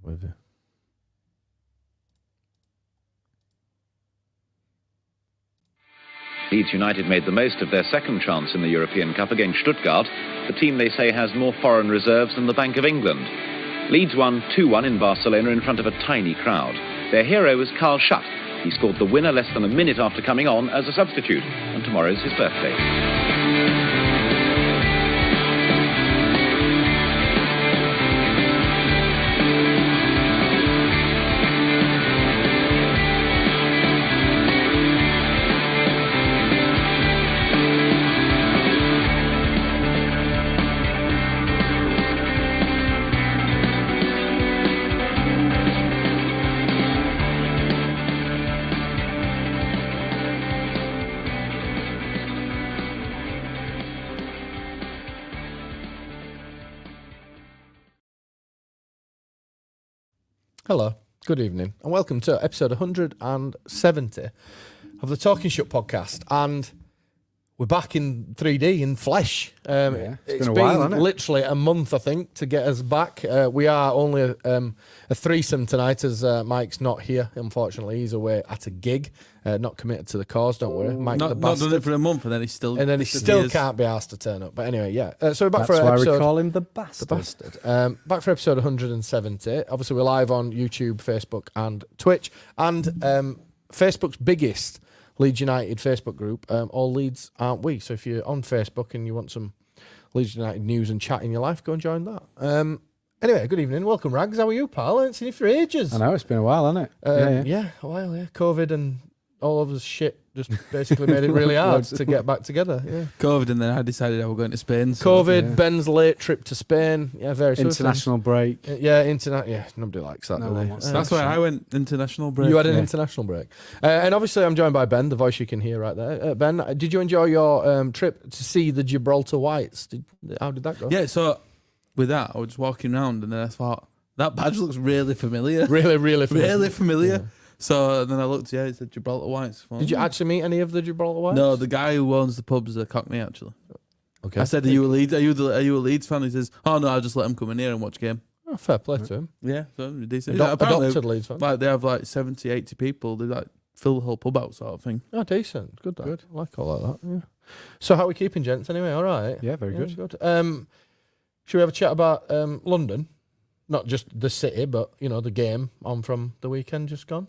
with you. Leeds United made the most of their second chance in the European Cup against Stuttgart, the team they say has more foreign reserves than the Bank of England. Leeds won 2-1 in Barcelona in front of a tiny crowd. Their hero was Talking Shutt. He scored the winner less than a minute after coming on as a substitute, and tomorrow's his birthday. Hello, good evening, and welcome to episode 170 of the Talking Shutt podcast. And we're back in 3D, in flesh. It's been a while, hasn't it? Literally a month, I think, to get us back. We are only a threesome tonight, as Mike's not here, unfortunately. He's away at a gig, not committed to the cause, don't worry. Mike Not done it for a month, and then he still can't be asked to turn up. But anyway, yeah. So we're back That's for why episode... we call him the bastard. The bastard. Back for episode 170. Obviously, we're live on YouTube, Facebook, and Twitch. And Facebook's biggest Leeds United Facebook group, All Leeds Aren't We. So if you're on Facebook and you want some Leeds United news and chat in your life, go and join that. Anyway, good evening. Welcome, Rags. How are you, pal? I haven't seen you for ages. I know, it's been a while, hasn't it? Yeah, a while, yeah. COVID and all of this shit just basically made it really hard to get back together. Yeah. COVID, and then I decided I was going to Spain. So COVID, Ben's late trip to Spain. Yeah, very international break. Yeah, nobody likes that, No do one they? wants that. That's why I went international break. You had an international break. And obviously I'm joined by Ben, the voice you can hear right there. Ben, did you enjoy your trip to see the Gibraltar Whites? How did that go? Yeah, so with that, I was just walking around, and then I thought, that badge looks really familiar. Really, really familiar. Really familiar. Yeah. So then I looked, it's the Gibraltar Whites. Did you actually meet any of the Gibraltar Whites? No, the guy who owns the pub's a Cockney, actually. Okay. I said, are you a Leeds fan? He says, oh no, I'll just let him come in here and watch game. Oh, fair play to him. Yeah, so decent. Adopted Leeds fan. Like, they have like 70, 80 people. They like fill the whole pub out, sort of thing. Oh, decent. Good, that. Good. I like all like that. Yeah. So how are we keeping, gents, anyway? All right? Yeah, very good. Should we have a chat about London? Not just the city, but, you know, the game on from the weekend just gone.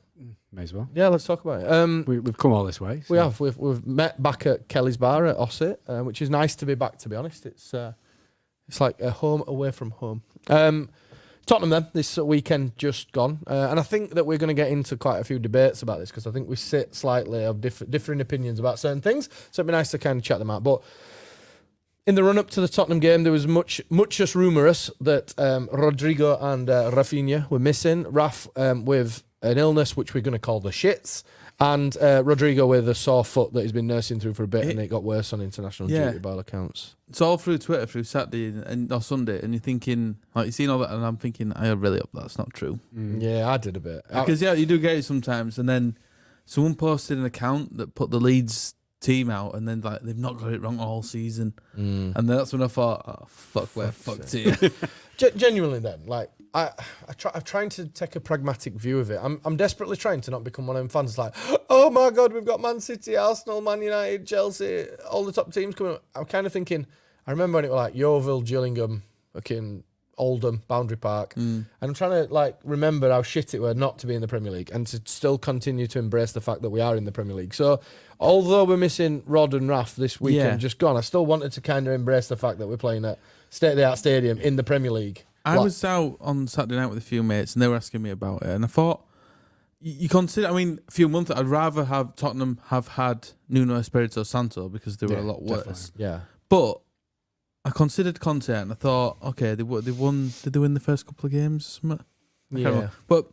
May as well. Yeah, let's talk about it. We've come all this way. So. We have. We've met back at Kelly's Bar at Ossett, which is nice to be back, to be honest. It's like a home away from home. Tottenham then, this weekend just gone. And I think that we're going to get into quite a few debates about this because I think we sit slightly of differing opinions about certain things. So it'd be nice to kind of chat them out. But in the run-up to the Tottenham game, there was much just rumorous that Rodrigo and Rafinha were missing. Raf with an illness, which we're going to call the shits, and Rodrigo with a sore foot that he's been nursing through for a bit, and it got worse on international duty by all accounts. It's all through Twitter, through Saturday or Sunday, and you're thinking, like, you've seen all that, and I'm thinking, I really hope that's not true. Yeah, I did a bit. Because, you do get it sometimes, and then someone posted an account that put the Leeds team out, and then like they've not got it wrong all season, and that's when I thought, oh fuck, we're fucked here. Genuinely, then, like I'm trying to take a pragmatic view of it. I'm desperately trying to not become one of them fans like, oh my god, we've got Man City, Arsenal, Man United, Chelsea, all the top teams coming up. I'm kind of thinking, I remember when it was like Yeovil, Gillingham, fucking Oldham, Boundary Park, and I'm trying to like remember how shit it were not to be in the Premier League and to still continue to embrace the fact that we are in the Premier League. So although we're missing Rod and Raf this weekend just gone, I still wanted to kind of embrace the fact that we're playing at state-of-the-art stadium in the Premier League. I was out on Saturday night with a few mates and they were asking me about it, and I thought, you consider, I mean, a few months, I'd rather have Tottenham have had Nuno Espirito Santo because they were a lot worse. Definitely. Yeah. But I considered Conte and I thought, okay, they won. Did they win the first couple of games? Yeah. But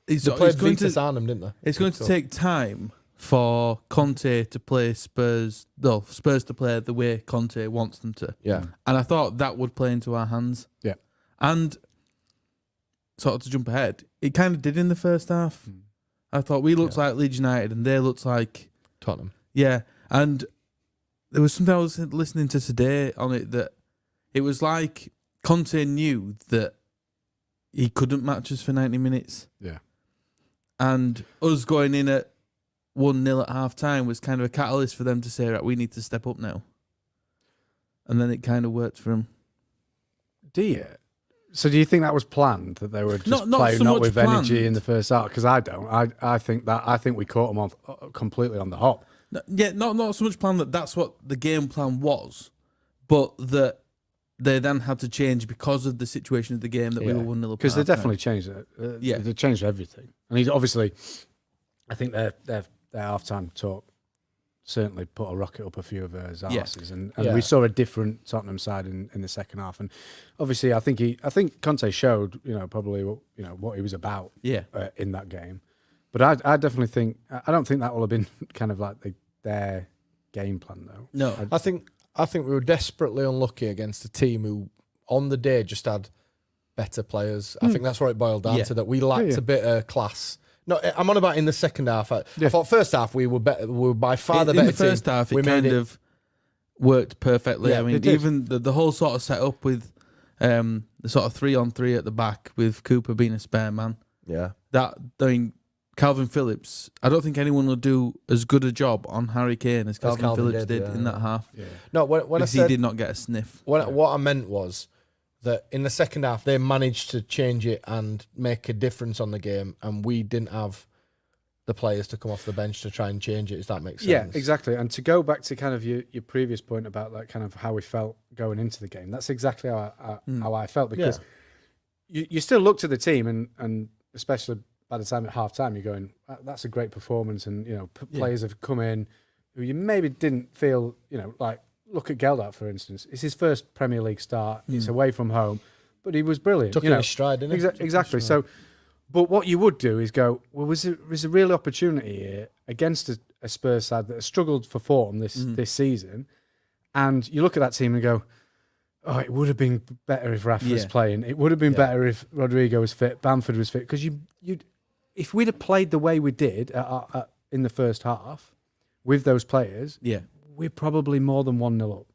they played Vitas Arnhem, didn't they? It's going to take time for Conte to play Spurs. No, Spurs to play the way Conte wants them to. Yeah. And I thought that would play into our hands. Yeah. And sort of to jump ahead, it kind of did in the first half. I thought we looked like Leeds United and they looked like Tottenham. Yeah. And there was something I was listening to today on it that it was like Conte knew that he couldn't match us for 90 minutes. Yeah. And us going in at 1-0 at half time was kind of a catalyst for them to say, right, we need to step up now. And then it kind of worked for him. Do you? So do you think that was planned, that they were just Not playing so not much with energy planned. in the first half? Because I don't. I think we caught them off completely on the hop. No, yeah, not so much plan that's what the game plan was, but that they then had to change because of the situation of the game that we were 1-0 up. Because they definitely changed it. They changed everything. And he's obviously, I think their half-time talk certainly put a rocket up a few of his arses, and we saw a different Tottenham side in the second half. And obviously, I think Conte showed probably what he was about in that game. But I definitely think I don't think that will have been kind of like their game plan though. No, I think we were desperately unlucky against a team who on the day just had better players. I think that's what it boiled down to, that we lacked a bit of class. No, I'm on about in the second half. I thought first half we were better. We were by far the better team. In the first half, it kind of worked perfectly. Yeah, I mean, even the whole sort of setup with the sort of 3-on-3 at the back with Cooper being a spare man. Yeah, Calvin Phillips, I don't think anyone will do as good a job on Harry Kane as Calvin Phillips did in that half. Yeah. No, when I said he did not get a sniff. What I meant was that in the second half they managed to change it and make a difference on the game, and we didn't have the players to come off the bench to try and change it. Does that make sense? Yeah, exactly. And to go back to kind of your previous point about like kind of how we felt going into the game, that's exactly how I felt, because you still looked at the team and especially by the time at half time, you're going, that's a great performance. And, players have come in who you maybe didn't feel, like, look at Gelhardt, for instance. It's his first Premier League start. It's away from home, but he was brilliant. Took it in stride, didn't he? Exactly. So, but what you would do is go, well, was a real opportunity here against a Spurs side that has struggled for form this season. And you look at that team and go, oh, it would have been better if Rafa was playing. It would have been better if Rodrigo was fit, Bamford was fit. Because if we'd have played the way we did in the first half with those players, we're probably more than 1-0 up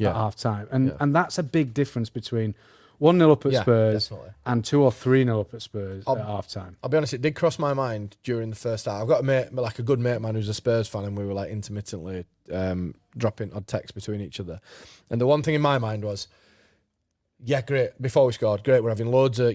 at half time. And that's a big difference between 1-0 up at Spurs and 2 or 3-0 up at Spurs at half time. I'll be honest, it did cross my mind during the first half. I've got a mate, like a good mate of mine who's a Spurs fan, and we were like intermittently dropping odd texts between each other. And the one thing in my mind was, yeah, great. Before we scored, great. We're having loads of,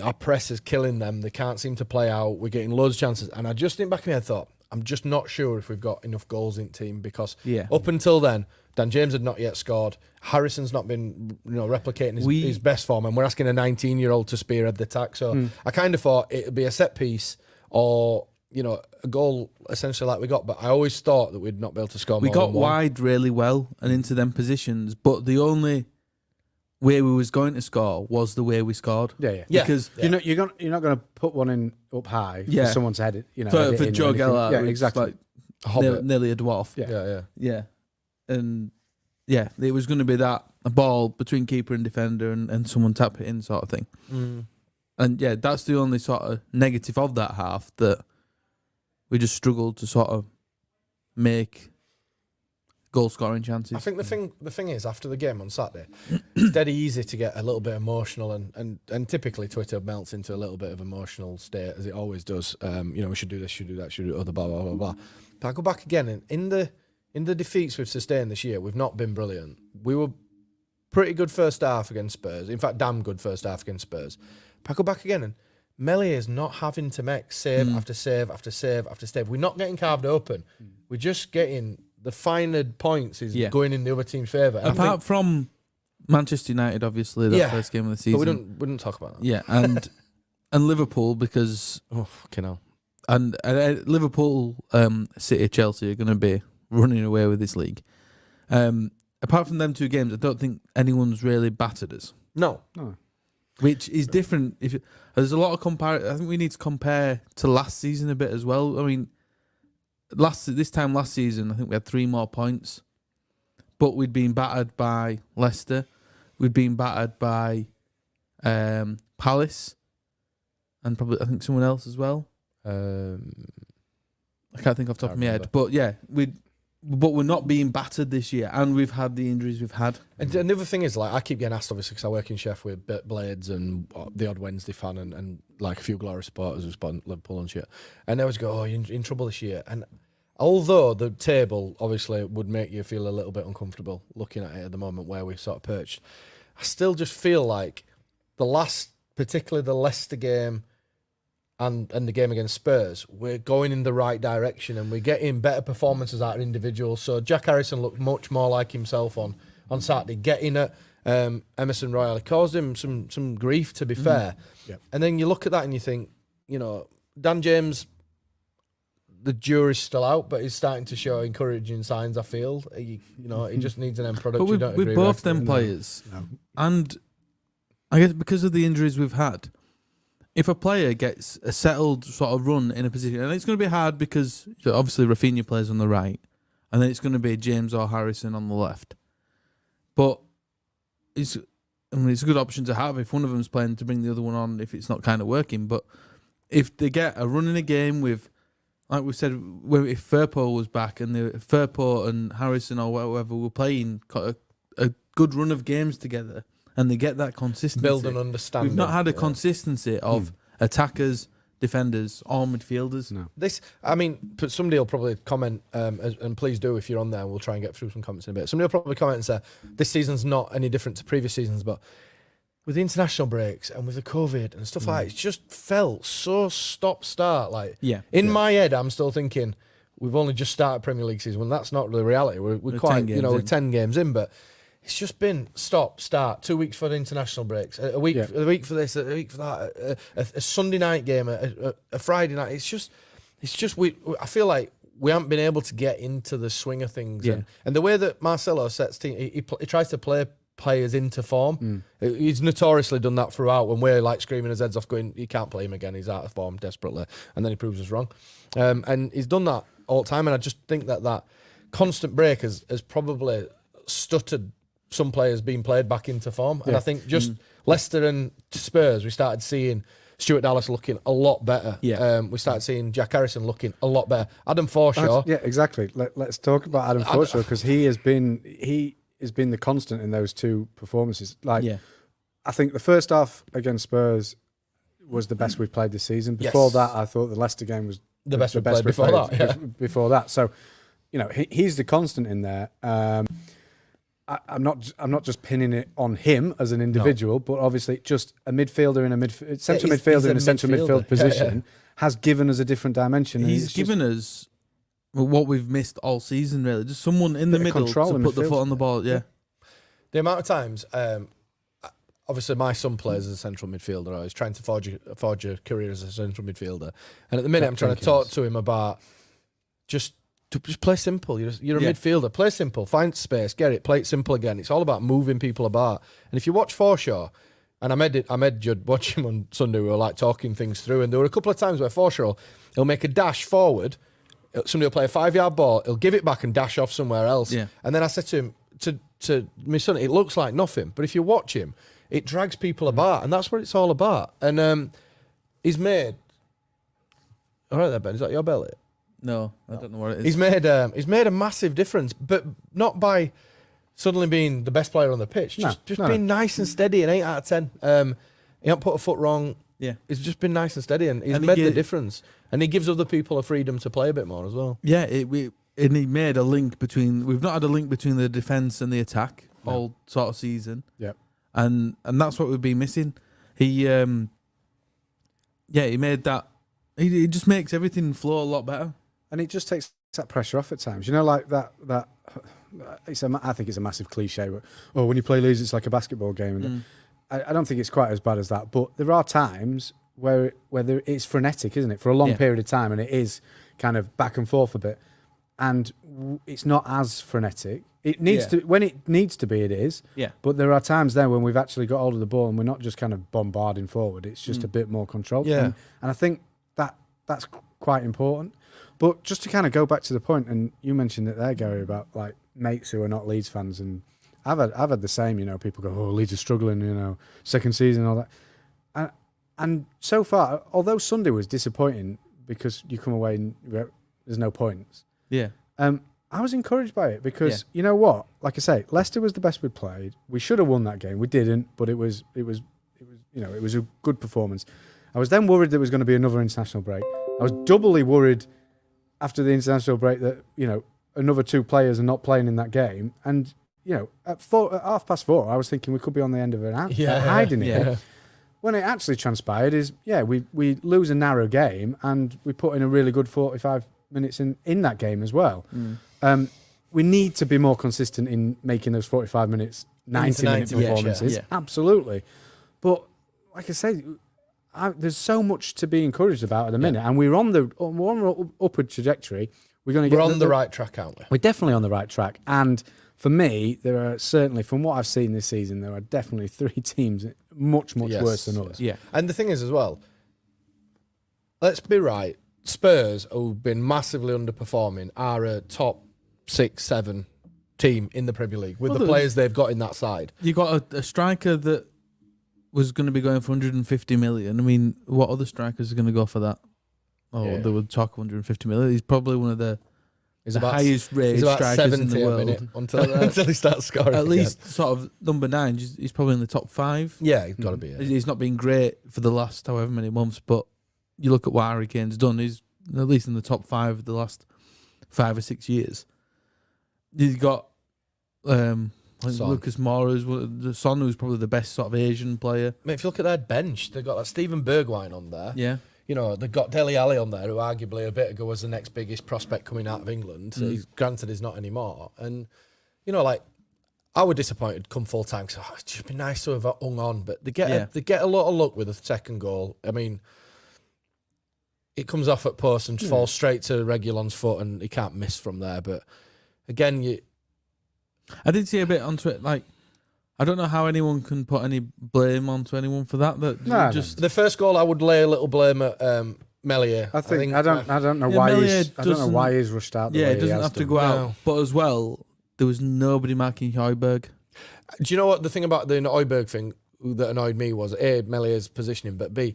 our press is killing them. They can't seem to play out. We're getting loads of chances. And I just in the back of my head thought, I'm just not sure if we've got enough goals in the team, because up until then, Dan James had not yet scored. Harrison's not been, replicating his best form, and we're asking a 19-year-old to spearhead the attack. So I kind of thought it'd be a set piece or, a goal essentially like we got. But I always thought that we'd not be able to score more. We got wide really well and into them positions, but the only way we was going to score was the way we scored. Yeah. Because you're not going to put one in up high for someone to head it. For Joe Gelhardt, yeah, exactly. Like nearly a dwarf. Yeah. And it was going to be a ball between keeper and defender, and someone tap it in sort of thing. And that's the only sort of negative of that half, that we just struggled to sort of make goal scoring chances. I think the thing is, after the game on Saturday, it's dead easy to get a little bit emotional, and typically Twitter melts into a little bit of emotional state, as it always does. We should do this, should do that, should do other, blah blah blah blah. But I go back again, and in the defeats we've sustained this year, we've not been brilliant. We were pretty good first half against Spurs. In fact, damn good first half against Spurs. But I go back again, and Meslier is not having to make save after save after save after save. We're not getting carved open. We're just getting the finer points is going in the other team's favour. Apart from Manchester United, obviously, that first game of the season. But we didn't talk about that. Yeah, and Liverpool, because... Oh, fucking hell. And Liverpool, City, Chelsea are going to be running away with this league. Apart from them two games, I don't think anyone's really battered us. No. Which is different. There's a lot of I think we need to compare to last season a bit as well. I mean, this time last season, I think we had 3 more points, but we'd been battered by Leicester, we'd been battered by Palace, and probably I think someone else as well. I can't think off the top of my head, but but we're not being battered this year, and we've had the injuries we've had. And another thing is, like, I keep getting asked, obviously, because I work in Chef with Blades and the odd Wednesday fan and like a few Glory supporters who support Liverpool and shit. And they always go, oh, you're in trouble this year. And although the table obviously would make you feel a little bit uncomfortable looking at it at the moment where we've sort of perched, I still just feel like particularly the Leicester game and the game against Spurs, we're going in the right direction and we're getting better performances out of individuals. So Jack Harrison looked much more like himself on Saturday, getting at Emerson Royale. It caused him some grief, to be fair. Yep. And then you look at that and you think, Dan James, the jury's still out, but he's starting to show encouraging signs, I feel. He just needs an end product. But with both them players, and I guess because of the injuries we've had, if a player gets a settled sort of run in a position, and it's going to be hard because obviously Rafinha plays on the right, and then it's going to be James or Harrison on the left. But it's a good option to have if one of them's playing to bring the other one on if it's not kind of working. But if they get a run in a game with, like we said, if Firpo was back and Firpo and Harrison or whatever were playing a good run of games together, and they get that consistency. Build an understanding. We've not had a consistency of attackers, defenders, or midfielders. No. But somebody will probably comment, and please do if you're on there, we'll try and get through some comments in a bit. Somebody will probably comment and say, this season's not any different to previous seasons, but with the international breaks and with the COVID and stuff like that, it's just felt so stop-start. In my head, I'm still thinking, we've only just started Premier League season, when that's not the reality. We're quite, we're 10 games in, but it's just been stop, start, 2 weeks for the international breaks, a week for this, a week for that, a Sunday night game, a Friday night. It's just I feel like we haven't been able to get into the swing of things. Yeah. And the way that Marcelo sets team, he tries to play players into form. He's notoriously done that throughout when we're like screaming his heads off going, you can't play him again, he's out of form desperately. And then he proves us wrong. And he's done that all the time. And I just think that constant break has probably stuttered some players being played back into form. And I think just Leicester and Spurs, we started seeing Stuart Dallas looking a lot better. We started seeing Jack Harrison looking a lot better. Adam Forshaw. Yeah, exactly. Let's talk about Adam Forshaw, because he has been the constant in those two performances. I think the first half against Spurs was the best we've played this season. Before that, I thought the Leicester game was the best we've played before that. Yeah. Before that. So, he's the constant in there. I'm not just pinning it on him as an individual, but obviously just a midfielder in a central midfielder in a central midfield position has given us a different dimension. He's given us what we've missed all season, really. Just someone in the middle to put the foot on the ball. Yeah. The amount of times, obviously my son plays as a central midfielder. I was trying to forge a career as a central midfielder, and at the minute I'm trying to talk to him about just play simple. You're a midfielder. Play simple. Find space. Get it. Play it simple again. It's all about moving people about. And if you watch Forshaw, and I made Judd watch him on Sunday, we were like talking things through, and there were a couple of times where Forshaw, he'll make a dash forward, somebody will play a 5-yard ball, he'll give it back and dash off somewhere else. Yeah. And then I said to him, to my son, it looks like nothing, but if you watch him, it drags people about, and that's what it's all about. And he's made... All right there, Ben, is that your belly? No, I don't know what it is. He's made a massive difference, but not by suddenly being the best player on the pitch. Just being nice and steady, an 8 out of 10. He hasn't put a foot wrong. Yeah, he's just been nice and steady, and he's made the difference. And he gives other people a freedom to play a bit more as well. Yeah, and he made a link between. We've not had a link between the defence and the attack all sort of season. Yeah, and that's what we've been missing. He made that. He just makes everything flow a lot better. And it just takes that pressure off at times. Like that. I think it's a massive cliche. But when you play Leeds, it's like a basketball game. And I don't think it's quite as bad as that. But there are times where it's frenetic, isn't it, for a long period of time, and it is kind of back and forth a bit. And it's not as frenetic. It needs to when it needs to be. It is. Yeah. But there are times then when we've actually got hold of the ball and we're not just kind of bombarding forward. It's just a bit more controlled. Yeah. And I think that's quite important. But just to kind of go back to the point, and you mentioned it there, Gary, about like mates who are not Leeds fans, and I've had the same. People go, "Oh, Leeds are struggling," second season and all that. And so far, although Sunday was disappointing because you come away and there's no points. Yeah. I was encouraged by it because you know what? Like I say, Leicester was the best we'd played. We should have won that game. We didn't, but it was a good performance. I was then worried there was going to be another international break. I was doubly worried after the international break that another 2 players are not playing in that game. And at 4:30, I was thinking we could be on the end of hiding it. Yeah. When it actually transpired is we lose a narrow game and we put in a really good 45 minutes in that game as well. We need to be more consistent in making those 45 minutes 90-minute performances. Absolutely. But like I say, there's so much to be encouraged about at the minute, and we're on an upward trajectory. We're on the right track, aren't we? We're definitely on the right track. And for me, there are certainly, from what I've seen this season, there are definitely 3 teams much worse than us. Yeah. And the thing is as well, let's be right, Spurs, who've been massively underperforming, are a top 6, 7 team in the Premier League with the players they've got in that side. You got a striker that was going to be going for 150 million. I mean, what other strikers are going to go for that? They would talk 150 million. He's probably one of the highest rated strikers in the world until he starts scoring. At least sort of number 9. He's probably in the top 5. Yeah, he's got to be. Yeah. He's not been great for the last however many months, but you look at what Harry Kane's done. He's at least in the top 5 of the last 5 or 6 years. You've got Lucas Moura, Son, who's probably the best sort of Asian player. Mate, if you look at their bench, they've got like Steven Bergwijn on there. Yeah. They've got Dele Alli on there, who arguably a bit ago was the next biggest prospect coming out of England. Granted, he's not anymore. And, I was disappointed come full time because it'd just be nice to have hung on. But they get a lot of luck with the second goal. I mean, it comes off at post and falls straight to Reguilon's foot, and he can't miss from there. But again, I did see a bit onto it, like, I don't know how anyone can put any blame onto anyone for that. The first goal, I would lay a little blame at Meslier. I don't know why he's rushed out. He doesn't have to go out. But as well, there was nobody marking Højbjerg. Do you know what the thing about the Højbjerg thing that annoyed me was? A, Mellier's positioning, but B,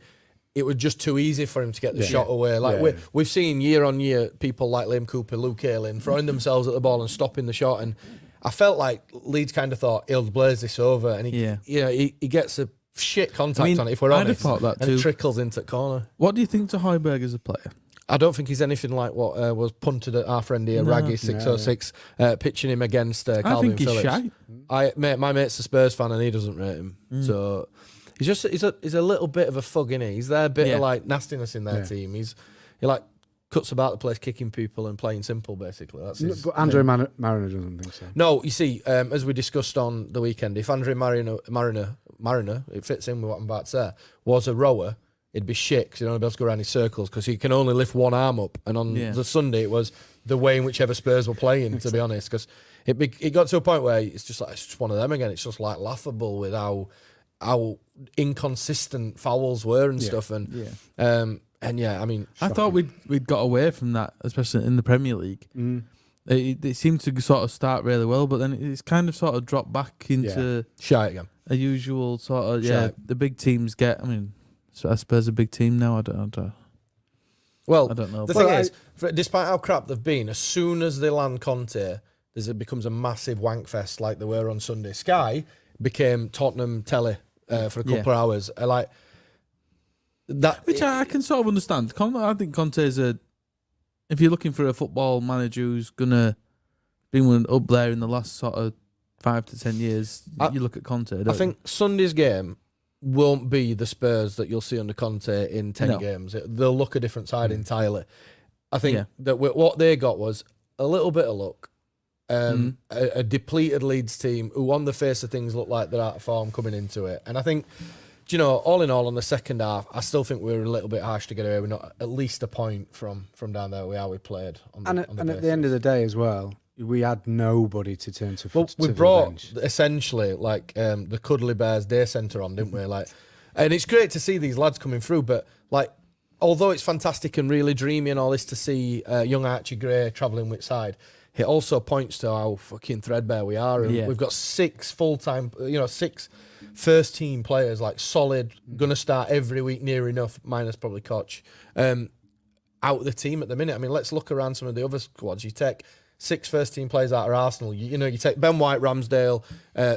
it was just too easy for him to get the shot away. Like we've seen year on year people like Liam Cooper, Luke Ayling throwing themselves at the ball and stopping the shot, and I felt like Leeds kind of thought he'll blaze this over, and he gets a shit contact on it, if we're honest. I'd have thought that too. And it trickles into the corner. What do you think to Højbjerg as a player? I don't think he's anything like what was punted at our friend here, Raggy 606, pitching him against Calvin Phillips. I think he's shy. My mate's a Spurs fan and he doesn't rate him. So he's a little bit of a thug, innit? He's there, a bit of like nastiness in their team. He like cuts about the place, kicking people and playing simple, basically. That's his but Andre Mariner doesn't think so. No, you see, as we discussed on the weekend, if Andre Mariner, it fits in with what I'm about to say, was a rower, it'd be shit because he'd only be able to go around in circles because he can only lift one arm up. And on the Sunday, it was the way in whichever Spurs were playing, to be honest, because it got to a point where it's just one of them again. It's just like laughable with how inconsistent fouls were and stuff. And I mean, I thought we'd got away from that, especially in the Premier League. It seemed to sort of start really well, but then it's kind of sort of dropped back into shy again. A usual sort of the big teams get. I mean, so I suppose a big team now. I don't know. The thing is, despite how crap they've been, as soon as they land Conte, it becomes a massive wank fest like they were on Sunday. Sky became Tottenham telly for a couple of hours. Like that, which I can sort of understand. I think Conte is if you're looking for a football manager who's gonna be one up there in the last sort of 5 to 10 years, you look at Conte. I think Sunday's game won't be the Spurs that you'll see under Conte in 10 games. They'll look a different side entirely. I think that what they got was a little bit of luck. A depleted Leeds team who on the face of things look like they're out of form coming into it. And I think, all in all, on the second half, I still think we were a little bit harsh to get away with not at least a point from down there how we played. And at the end of the day as well, we had nobody to turn to. Well, we brought essentially like the Cuddly Bears day centre on, didn't we? Like, and it's great to see these lads coming through, but like, although it's fantastic and really dreamy and all this to see young Archie Gray travelling with side, it also points to how fucking threadbare we are. And we've got 6 full-time, 6 first-team players, like solid, going to start every week near enough, minus probably Koch, out of the team at the minute. I mean, let's look around some of the other squads. You take 6 first-team players out of Arsenal. You take Ben White, Ramsdale,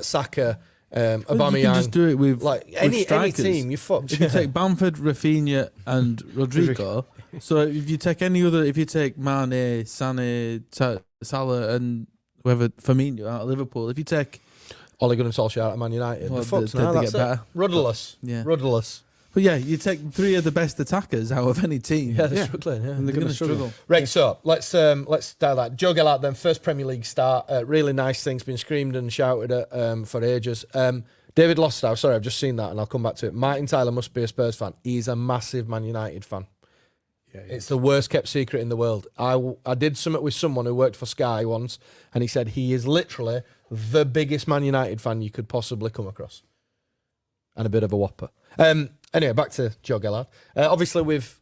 Saka, Aubameyang. You can just do it with any strikers. team. You fucked. If you take Bamford, Rafinha, and Rodrigo, so if you take any other, if you take Mane, Sané, Salah, and whoever Firmino out of Liverpool, if you take Ole Gunnar Solskjaer out of Man United, well, the fuck's they now. get That's better. it. Rudderless. Yeah. Rudderless. But yeah, you take 3 of the best attackers out of any team. Yeah, they're struggling. Yeah. And they're going to struggle. Right, so let's start that. Joe Gelhardt then, first Premier League start. Really nice things, been screamed and shouted at for ages. David Lostow, sorry, I've just seen that and I'll come back to it. Martin Tyler must be a Spurs fan. He's a massive Man United fan. Yeah, It's the worst kept secret in the world. I did something with someone who worked for Sky once, and he said he is literally the biggest Man United fan you could possibly come across. And a bit of a whopper. Anyway, back to Joe Gelhardt. Obviously, we've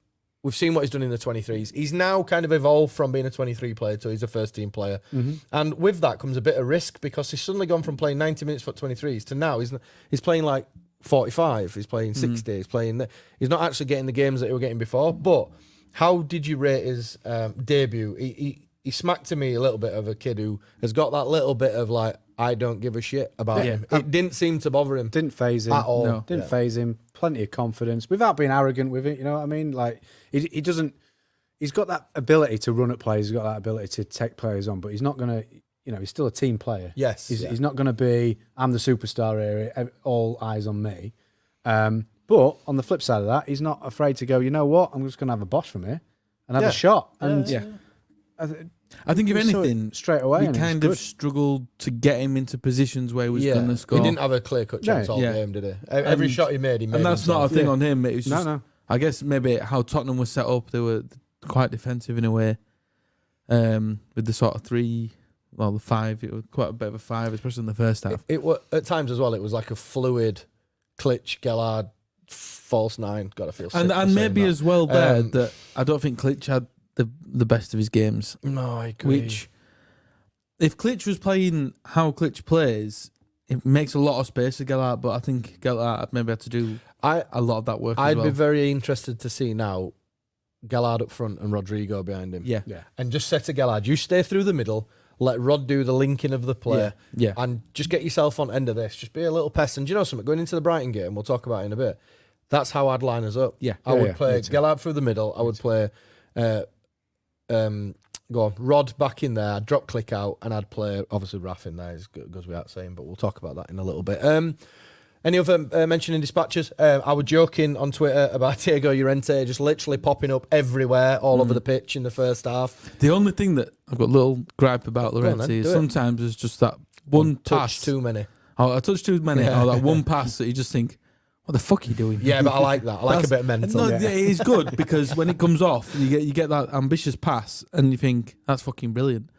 seen what he's done in the 23s. He's now kind of evolved from being a 23 player to he's a first-team player. Mm-hmm. And with that comes a bit of risk because he's suddenly gone from playing 90 minutes for 23s to now he's playing like 45, he's playing 60, he's not actually getting the games that he was getting before. But how did you rate his debut? He smacked to me a little bit of a kid who has got that little bit of like, I don't give a shit about him. It didn't seem to bother him. Didn't phase him at all. No. Didn't phase him. Plenty of confidence without being arrogant with it. You know what I mean? Like he doesn't. He's got that ability to run at players. He's got that ability to take players on. But he's not gonna. He's still a team player. Yes. He's not gonna be. I'm the superstar here. All eyes on me. But on the flip side of that, he's not afraid to go. You know what? I'm just gonna have a boss from here and have a shot. And I think if anything, straight away, we kind of struggled to get him into positions where he was going to score. He didn't have a clear-cut chance all game, did he? Every shot he made and that's himself. not a thing on him. It was just, no. I guess maybe how Tottenham was set up, they were quite defensive in a way. With the sort of 3, the 5, it was quite a bit of a 5, especially in the first half. It was at times as well. It was like a fluid Klitsch, Gelhardt, false 9. Got to feel sick and maybe that. as well that I don't think Klitsch had the best of his games. No, I agree. Which, if Klitsch was playing how Klitsch plays, it makes a lot of space for Gelhardt, but I think Gelhardt maybe had to do a lot of that work I'd as well. be very interested to see now Gelhardt up front and Rodrigo behind him. Yeah. And just say to Gelhardt, you stay through the middle, let Rod do the linking of the play, and just get yourself on end of this. Just be a little pest. And do you know something? Going into the Brighton game, we'll talk about it in a bit, that's how I'd line us up. Yeah. I would play Gelhardt through the middle. I would play... Rod back in there, I'd drop Click out, and I'd play obviously Raf in there. It goes without saying, but we'll talk about that in a little bit. Any other mentioning dispatches? I was joking on Twitter about Diego Llorente just literally popping up everywhere, all over the pitch in the first half. The only thing that I've got a little gripe about Llorente is sometimes it's just that one pass too many. Oh, I touched too many. Or that one pass that you just think, what the fuck are you doing? Yeah, but I like that. I like a bit of mental. No, it is good because when it comes off, you get that ambitious pass, and you think that's fucking brilliant.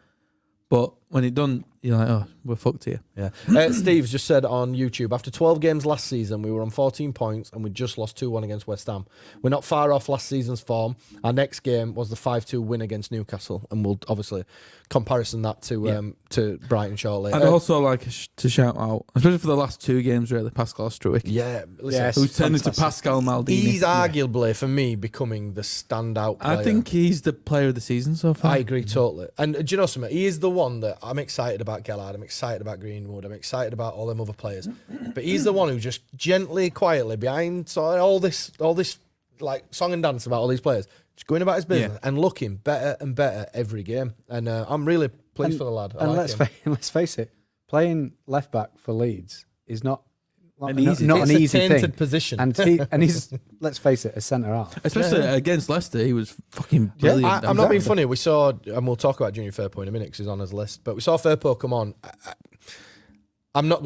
But when it done, you're like, oh, we're fucked here. Yeah. Steve's just said on YouTube, after 12 games last season, we were on 14 points and we just lost 2-1 against West Ham. We're not far off last season's form. Our next game was the 5-2 win against Newcastle, and we'll obviously comparison that to Brighton shortly. I'd also like to shout out, especially for the last 2 games, really, Pascal Struijk. Yeah, listen, Yes. Who's turned into Pascal Maldini. He's arguably, for me, becoming the standout player. I think he's the player of the season so far. I agree totally. And do you know something? He is the one that I'm excited about Gelhardt, I'm excited about Greenwood, I'm excited about all them other players. But he's the one who just gently, quietly, behind all this like song and dance about all these players, just going about his business and looking better and better every game. And I'm really pleased for the lad. Let's face it, playing left back for Leeds is not an easy tainted thing. position. And he's let's face it, a centre half. Especially against Leicester, he was fucking brilliant. I'm not being funny. We saw, and we'll talk about Junior Firpo in a minute because he's on his list. But we saw Firpo come on. I'm not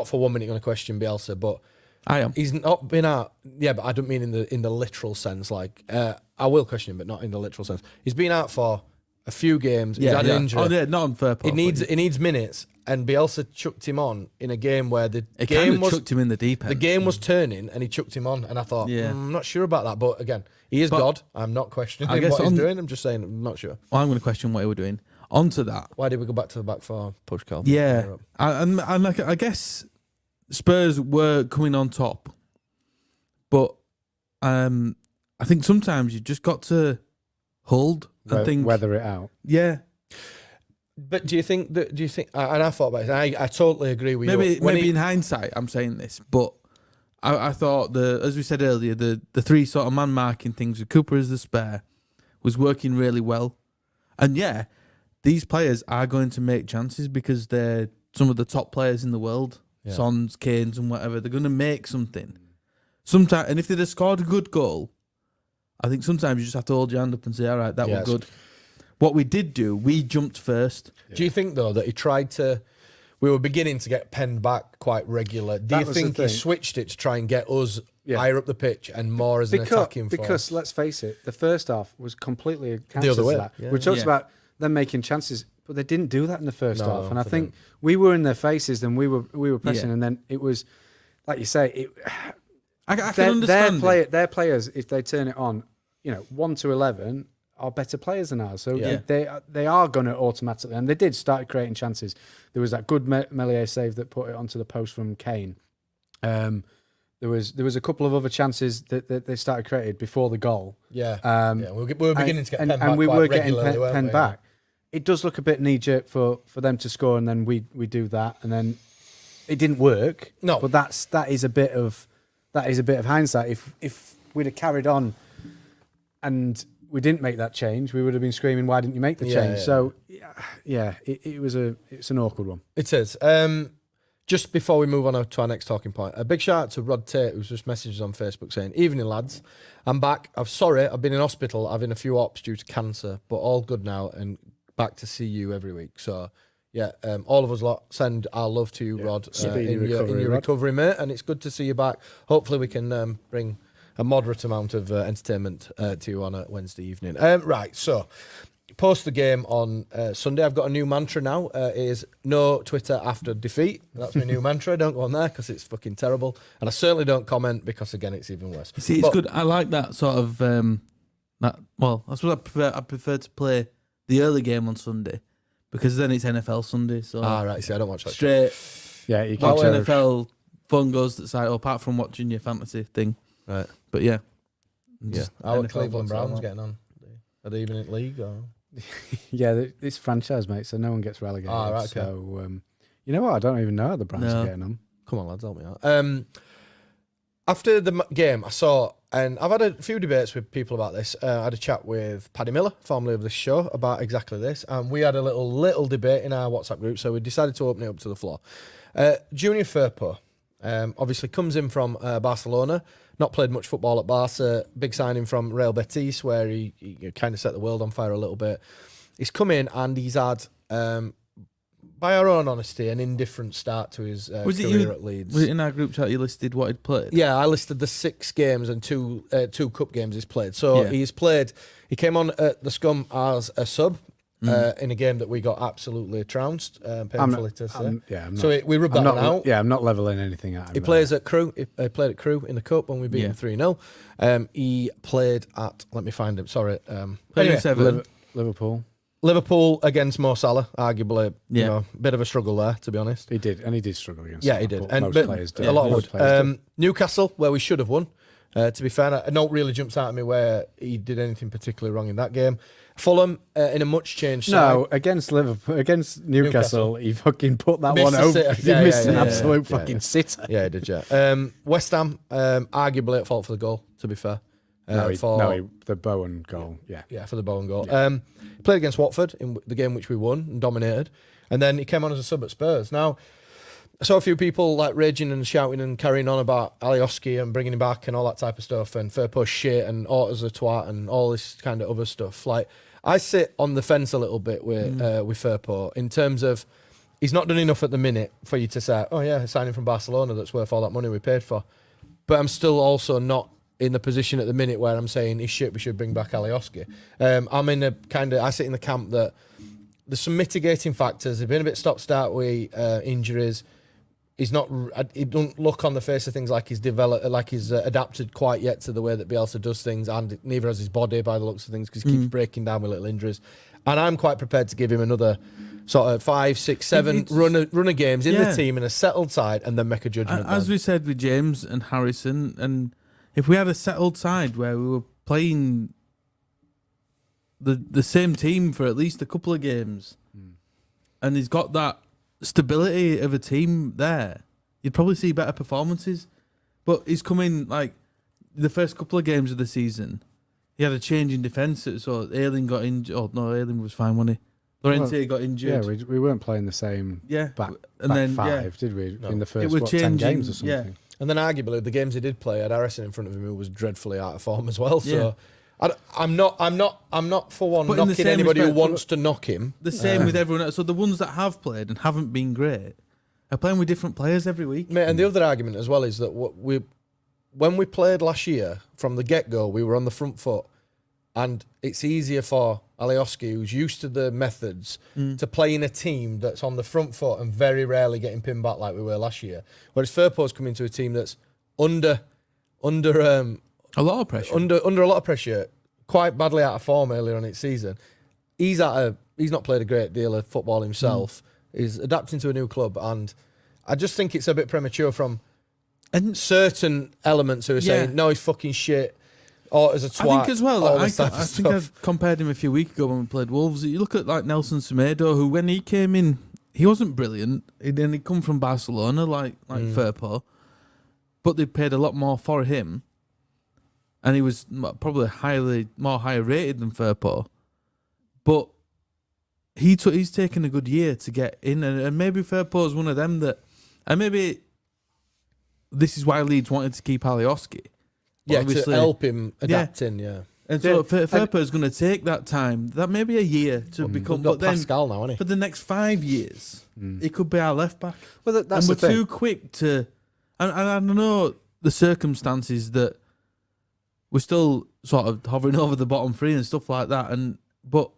for 1 minute going to question Bielsa, but I am. He's not been out. Yeah, but I don't mean in the literal sense. Like I will question him, but not in the literal sense. He's been out for a few games. He's had an injury. Oh, yeah, not on Firpo. He needs minutes, and Bielsa chucked him on in a game where the It game kind of chucked him in the deep end. The game was turning, and he chucked him on, and I thought, I'm not sure about that. But again, he is God. I'm not questioning what he's doing. I'm just saying, I'm not sure. Well, I'm going to question what he was doing. Onto that. Why did we go back to the back four? Push Calvin. Yeah, and I guess Spurs were coming on top, but I think sometimes you just got to hold I think weather it out. Yeah, But do you think that? Do you think? And I thought about it. I totally agree with maybe you. When in hindsight, I'm saying this, but I thought as we said earlier, the three sort of man marking things with Cooper as the spare was working really well, and yeah, these players are going to make chances because they're some of the top players in the world, Sons, Kanes, and whatever. They're going to make something. Sometimes, and if they'd have scored a good goal, I think sometimes you just have to hold your hand up and say, all right, that was good. What we did do, we jumped first. Yeah. Do you think, though, that he tried to... We were beginning to get penned back quite regular. Do you think he switched it to try and get us higher up the pitch and more as an attacking force? Because, let's face it, the first half was completely the other way. That. Yeah. We talked about them making chances, but they didn't do that in the first half. And I think we were in their faces, and we were pressing, and then it was, like you say... I can understand their players, if they turn it on, 1 to 11 are better players than ours. So they are going to automatically, and they did start creating chances. There was that good Melier save that put it onto the post from Kane. There was a couple of other chances that they started creating before the goal. We were beginning to get penned back, and we were getting penned back. It does look a bit knee jerk for them to score, and then we do that, and then it didn't work. No, but that is a bit of hindsight. If we'd have carried on and we didn't make that change, we would have been screaming, "Why didn't you make the change?" Yeah. So, it's an awkward one. It is. Just before we move on to our next talking point, a big shout out to Rod Tate, who's just messaged us on Facebook saying, "Evening lads, I'm back. I'm sorry, I've been in hospital, having a few ops due to cancer, but all good now and back to see you every week." So. Yeah, all of us send our love to you, Rod, in your recovery, mate. And it's good to see you back. Hopefully we can bring a moderate amount of entertainment to you on a Wednesday evening. Right, so post the game on Sunday, I've got a new mantra now. Is no Twitter after defeat. That's my new mantra. Don't go on there because it's fucking terrible. And I certainly don't comment because, again, it's even worse. See, it's good. I like that sort of... that's what I prefer to play the early game on Sunday. Because then it's NFL Sunday, so right. See, I don't watch that. Straight, you can watch NFL. Phone goes to the side, apart from watching your fantasy thing, right? But yeah. How are Cleveland Browns getting on? Are they even in league? Or? This franchise, mate. So no one gets relegated. Right, okay. So you know what? I don't even know how the Browns are getting on. Come on, lads, help me out. After the game, I saw, and I've had a few debates with people about this. I had a chat with Paddy Miller, formerly of this show, about exactly this. And we had a little debate in our WhatsApp group, so we decided to open it up to the floor. Junior Firpo, obviously comes in from Barcelona, not played much football at Barca, big signing from Real Betis, where he kind of set the world on fire a little bit. He's come in and he's had... by our own honesty, an indifferent start to his career at Leeds. Was it in our group chat you listed what he'd played? Yeah, I listed the 6 games and two cup games he's played. So he's played... He came on at the Scum as a sub in a game that we got absolutely trounced, painfully to say. We rubbed that one out. Yeah, I'm not leveling anything out. He plays at Crewe. He played at Crewe in the cup when we beat him 3-0. He played at... Let me find him. Sorry. Liverpool against Mo Salah, arguably, a bit of a struggle there, to be honest. He did struggle against. Yeah, he did, and most players did. A lot would. Newcastle, where we should have won. To be fair, no really jumps out at me where he did anything particularly wrong in that game. Fulham in a much changed side. No, against Newcastle, he fucking put that one over. He missed an absolute fucking sitter. Yeah, he did. Yeah. West Ham, arguably at fault for the goal. To be fair. The Bowen goal. Yeah, for the Bowen goal. Played against Watford in the game which we won and dominated, and then he came on as a sub at Spurs. Now, I saw a few people like raging and shouting and carrying on about Alioski and bringing him back and all that type of stuff, and Firpo shit and Orta's a twat and all this kind of other stuff. Like, I sit on the fence a little bit with Firpo in terms of he's not done enough at the minute for you to say, oh yeah, signing from Barcelona that's worth all that money we paid for. But I'm still also not in the position at the minute where I'm saying he's shit, we should bring back Alioski. I'm in a I sit in the camp that there's some mitigating factors. There's been a bit stop-start with injuries. He don't look on the face of things like he's developed, like he's adapted quite yet to the way that Bielsa does things, and neither has his body by the looks of things because he keeps breaking down with little injuries. And I'm quite prepared to give him another sort of 5, 6, 7 run of games in the team in a settled side and then make a judgment. As we said with James and Harrison, and if we had a settled side where we were playing the same team for at least a couple of games, and he's got that stability of a team there, you'd probably see better performances. But he's coming like the first couple of games of the season. He had a change in defence, so Ayling got injured. Oh no, Ayling was fine, wasn't he? Llorente got injured. Yeah, we weren't playing the same back then, five, did we? No. In the first was 10 games or something. Yeah. And then arguably the games he did play had Harrison in front of him who was dreadfully out of form as well. So Yeah. I'm not for one But in the knocking same anybody who respect- wants to knock him. The same with everyone else. So the ones that have played and haven't been great are playing with different players every week. Mate, and the other argument as well is that when we played last year, from the get-go, we were on the front foot. And it's easier for Alioski, who's used to the methods, to play in a team that's on the front foot and very rarely getting pinned back like we were last year. Whereas Firpo's coming to a team that's under A lot of pressure. under a lot of pressure, quite badly out of form earlier on its season. He's not played a great deal of football himself. He's adapting to a new club, and I just think it's a bit premature from certain elements who are saying, no, he's fucking shit, or as a twat. I think as well, all like, this type of I think stuff. I compared him a few weeks ago when we played Wolves. You look at like Nelson Semedo, who when he came in, he wasn't brilliant. Then he'd come from Barcelona, like Firpo, but they paid a lot more for him, and he was probably higher rated than Firpo. But he's taken a good year to get in, and maybe Firpo's one of them that, and maybe this is why Leeds wanted to keep Alioski. Yeah, Obviously, to help him adapt in, yeah. And so Firpo's going to take that time, that maybe a year to become. We've got But then Pascal now, hasn't he? for the next 5 years, he could be our left back. Well, that's and we're the thing. too quick to. And I don't know the circumstances that we're still sort of hovering over the bottom three and stuff like that. But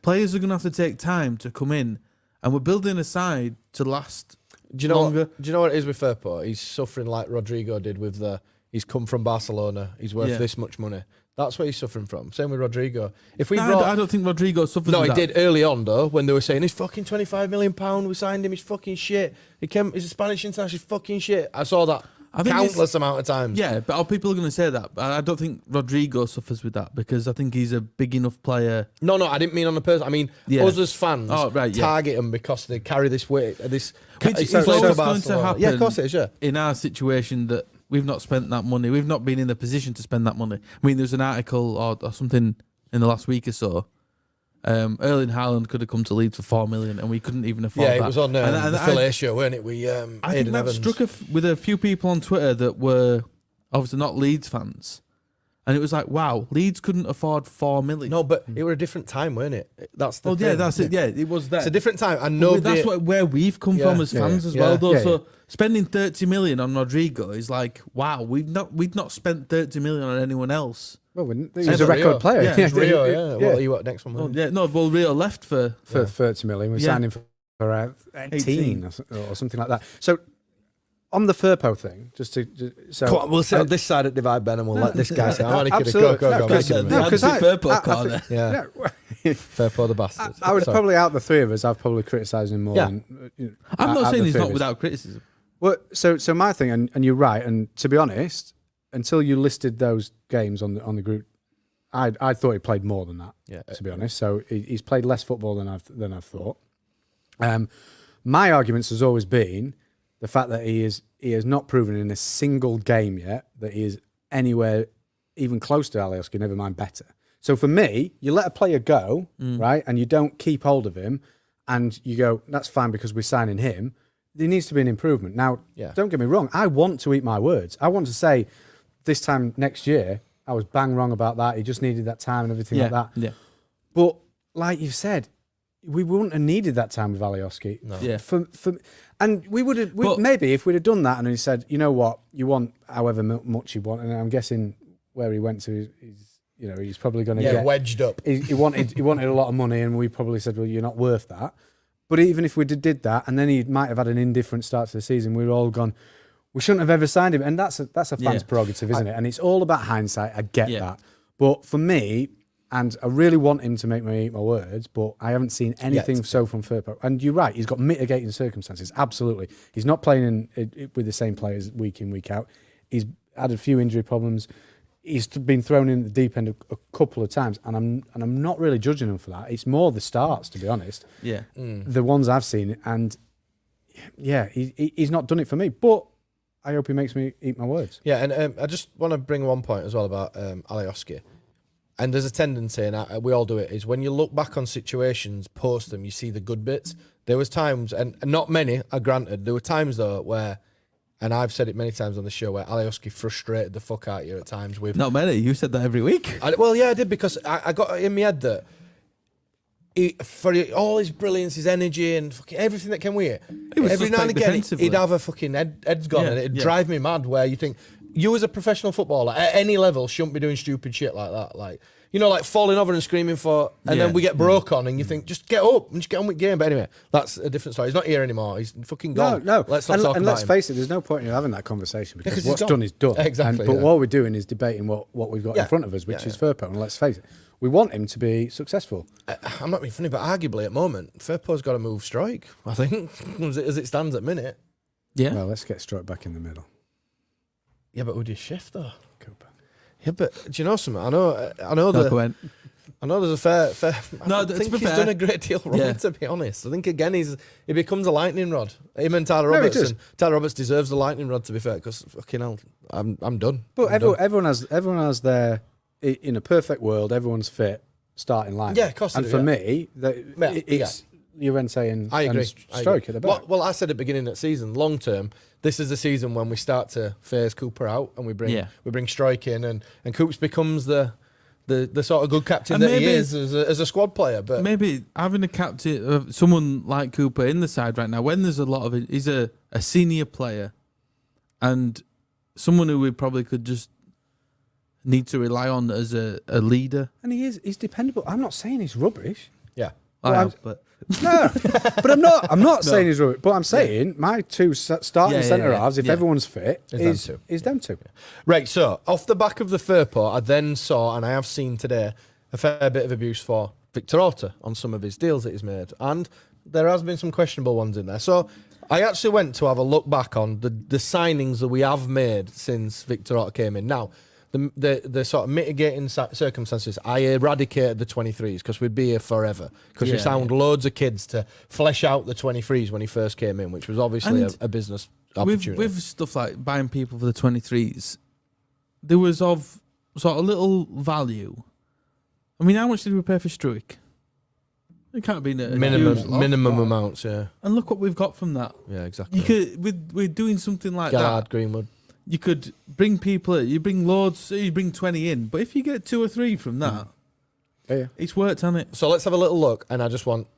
players are going to have to take time to come in, and we're building a side to last. Do you know longer. what? Do you know what it is with Firpo? He's suffering like Rodrigo did with the. He's come from Barcelona. He's worth this much money. That's what he's suffering from. Same with Rodrigo. If we I don't think Rodrigo suffers. no, with he that. did early on though when they were saying he's fucking £25 million. We signed him. He's fucking shit. He's a Spanish international. He's fucking shit. I saw that countless amount of times. Yeah, but people are going to say that. But I don't think Rodrigo suffers with that because I think he's a big enough player. No, I didn't mean on the person. I mean us as fans target them because they carry this weight. This Which it's is so always for going to Barcelona. happen. Yeah, of course it is. Yeah. In our situation that we've not spent that money, we've not been in the position to spend that money. I mean, there's an article or something in the last week or so. Erling Haaland could have come to Leeds for 4 million, and we couldn't even afford that. Yeah, it was on the Phil show, weren't it? I think that struck with a few people on Twitter that were obviously not Leeds fans, and it was like, wow, Leeds couldn't afford 4 million. No, but it was a different time, weren't it? That's the thing. yeah, that's it. Yeah, it was that. It's a different time, and That's where we've come from as fans as well, though. Yeah, So spending 30 million on Rodrigo is like, wow, we'd not spent 30 million on anyone else. Well, he was a record player. Yeah, It's Rio, yeah. Well, you what next one? Oh, yeah, no, well, Rio left for 30 million. We signed him for 18 or something like that. So on the Firpo thing, Come on, we'll sit on this side at Divide Ben and we'll let this guy say, I'm only kidding. absolutely. Go. Because- Make it a no, minute. because Firpo corner. Yeah, Firpo the bastard. I would Sorry. probably out the three of us. I've probably criticised him more. Yeah. Than, I'm not out saying the he's three not of us. without criticism. Well, so my thing, and you're right. And to be honest, until you listed those games on the group, I thought he played more than that. Yeah, to be honest, so he's played less football than I've thought. My arguments has always been the fact that he has not proven in a single game yet that he is anywhere even close to Alioski, never mind better. So for me, you let a player go, right, and you don't keep hold of him, and you go, that's fine because we're signing him. There needs to be an improvement. Now, don't get me wrong, I want to eat my words. I want to say this time next year, I was bang wrong about that. He just needed that time and everything like that. Yeah. But like you've said, we wouldn't have needed that time with Alioski. No. Yeah. And we would have, maybe if we'd have done that and he said, you know what, you want however much you want, and I'm guessing where he went to, he's probably going to get wedged up. He wanted a lot of money, and we probably said, well, you're not worth that. But even if we did that, and then he might have had an indifferent start to the season, we'd all gone, we shouldn't have ever signed him. And that's a fan's prerogative, isn't it? And it's all about hindsight. I get that. But for me, and I really want him to make me eat my words, but I haven't seen anything so from Firpo. And you're right, he's got mitigating circumstances. Absolutely. He's not playing with the same players week in, week out. He's had a few injury problems. he's been thrown in the deep end a couple of times, and I'm not really judging him for that. It's more the starts, to be honest. Yeah. The ones I've seen, and yeah, he's not done it for me. But I hope he makes me eat my words. Yeah, and I just want to bring one point as well about Alioski. And there's a tendency, and we all do it, is when you look back on situations, post them, you see the good bits. There was times, and not many, granted, there were times though where, and I've said it many times on the show, where Alioski frustrated the fuck out of you at times with... Not many. You said that every week. Well, yeah, I did, because I got in my head that for all his brilliance, his energy, and fucking everything that came with it, every now and again, he'd have a fucking head's gone, and it'd drive me mad, where you think, you as a professional footballer, at any level, shouldn't be doing stupid shit like that. Like, you know, like falling over and screaming for, and then we get broke on, and you think, just get up and just get on with the game. But anyway, that's a different story. He's not here anymore. He's fucking gone. No. Let's not talk about him. And let's face it, there's no point in having that conversation, because he's what's gone. done is done. Exactly. But what we're doing is debating what we've got in front of us, which is Firpo. And let's face it, we want him to be successful. I'm not being funny, but arguably at the moment, Firpo's got to move strike, I think, as it stands at minute. Yeah. Well, let's get Stroke back in the middle. Yeah, but who do you shift though? Cooper. Yeah, but do you know something? I know there's a fair. I think he's done a great deal wrong, to be honest. I think again he becomes a lightning rod. Him and Tyler Roberts. And Tyler Roberts deserves the lightning rod, to be fair, because fucking hell, I'm done. But everyone has their, in a perfect world, everyone's fit starting line. Yeah, of course. And for me, it's Llorente and Stroke at the back. Well, I said at the beginning of the season, long term, this is the season when we start to phase Cooper out and we bring Strike in, and Coops becomes the sort of good captain that he is as a squad player. But maybe having a captain, someone like Cooper in the side right now, when there's a lot of it, he's a senior player and someone who we probably could just need to rely on as a leader. And he's dependable. I'm not saying he's rubbish. Yeah. But no, but I'm not saying he's rubbish. But I'm saying my two starting centre halves, if everyone's fit, is them two. Right. So off the back of the Firpo, I then saw, and I have seen today, a fair bit of abuse for Victor Orta on some of his deals that he's made, and there has been some questionable ones in there. So I actually went to have a look back on the signings that we have made since Victor Orta came in. Now, the sort of mitigating circumstances, I eradicated the 23s because we'd be here forever, because we found loads of kids to flesh out the 23s when he first came in, which was obviously a business opportunity. With stuff like buying people for the 23s, there was of sort of little value. I mean, how much did we pay for Struik? It can't be minimum amounts, yeah. And look what we've got from that. Yeah, exactly. We're doing something like Gelhardt, that. Greenwood. You could bring people, you bring loads, you bring 20 in, but if you get 2 or 3 from that, it's worked, hasn't it? So let's have a little look, and I just want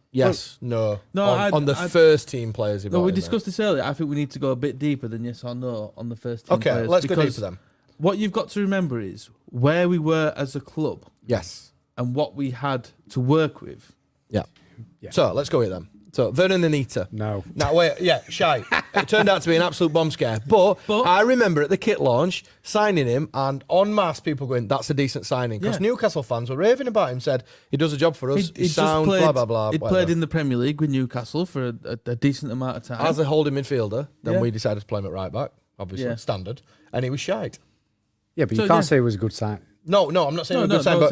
no on the first team players. We discussed this earlier. I think we need to go a bit deeper than yes or no on the first team players. Okay, let's go deeper then. What you've got to remember is where we were as a club. Yes. And what we had to work with. Yeah. So let's go with them. So Vernon Anita. No. Wait. Yeah, shy. It turned out to be an absolute bomb scare. But I remember at the kit launch signing him, and en masse people going, "That's a decent signing." Because Newcastle fans were raving about him. Said he does a job for us. He's sound. Blah blah blah. He played in the Premier League with Newcastle for a decent amount of time as a holding midfielder. Then we decided to play him at right back. Obviously standard, and he was shite. Yeah, but you can't say it was a good sign. No, I'm not saying a good sign, but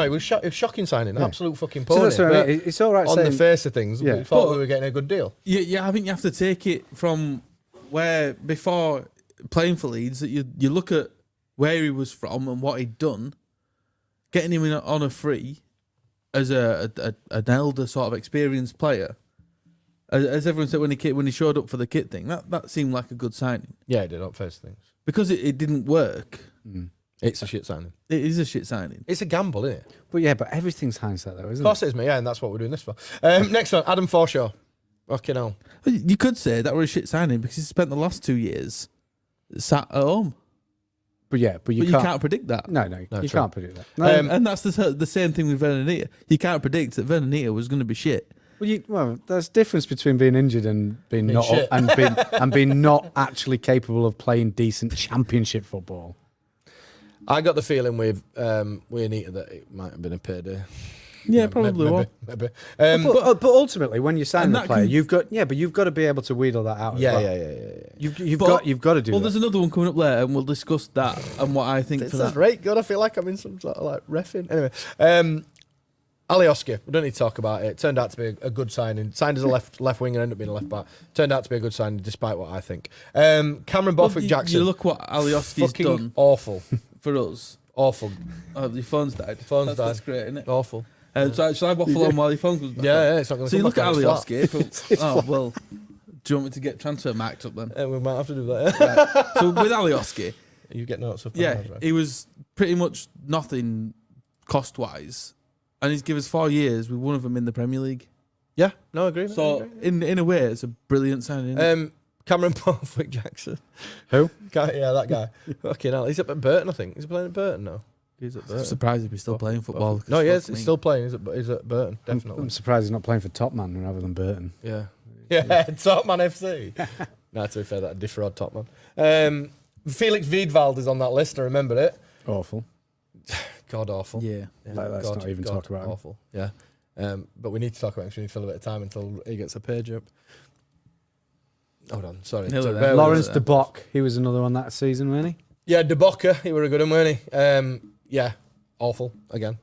it was shocking signing. Absolute fucking pony. So that's what I mean. It's all right on saying, the face of things. We thought we were getting a good deal. Yeah, I think you have to take it from where before playing for Leeds that you look at where he was from and what he'd done, getting him in on a free as an elder sort of experienced player. As everyone said when he showed up for the kit thing, that seemed like a good signing. Yeah, it did on first things because it didn't work. It's a shit signing. It is a shit signing. It's a gamble, isn't it? But everything's hindsight, though, isn't it? Of course it is, mate. Yeah, and that's what we're doing this for. Next one, Adam Forshaw. Fucking hell. You could say that were a shit signing because he spent the last 2 years sat at home. But you can't predict that. No, you can't predict that. And that's the same thing with Vernon Anita. You can't predict that Vernon Anita was going to be shit. Well, there's a difference between being injured and being not shit. and being not actually capable of playing decent championship football. I got the feeling with Anita that it might have been a payday. Yeah, probably will. Maybe. But ultimately, when you sign And the that player, can- you've got to be able to wheedle that out. Yeah, as well. yeah. You've But- got to do Well, that. there's another one coming up later, and we'll discuss that and what I think This for is that. right good. I feel like I'm in some sort of like reffing. Anyway, Alioski, we don't need to talk about it. Turned out to be a good signing. Signed as a left winger, ended up being a left back. Turned out to be a good signing, despite what I think. Cameron Borthwick Jackson. You look what Alioski's fucking done awful. for us. Awful. Oh, your phone's died. Phone's That's died. great, isn't it? Awful. Shall I waffle on while your phone comes back? Yeah, it's not going to So you look at Alioski. It's Oh, well, do you want me to get transfer marked up then? We might have to do that. Right. So with Alioski, You get notes of yeah, he was pretty much nothing cost-wise. And he's given us 4 years with one of them in the Premier League. Yeah, no, I agree. So in a way, it's a brilliant signing. Cameron Borthwick Jackson. Who? Yeah, that guy. Fucking hell. He's up at Burton, I think. He's playing at Burton now. He's at I'm Burton. surprised if he's still playing football. No, he is. Fuck me. He's still playing. He's at Burton, definitely. I'm surprised he's not playing for Topman rather than Burton. Yeah. Yeah, Topman FC. No, to be fair, that defraud Topman. Felix Wiedwald is on that list, I remember it. Awful. God awful. Yeah. Let's not even talk about him. awful. Yeah. But we need to talk about him because we need to fill a bit of time until he gets a page up. Hold on, sorry. Nearly Sorry, there. bear with Lawrence us. de Bock, he was another one that season, wasn't he? Yeah, De Boca, he were a good one, weren't he? Yeah, awful again.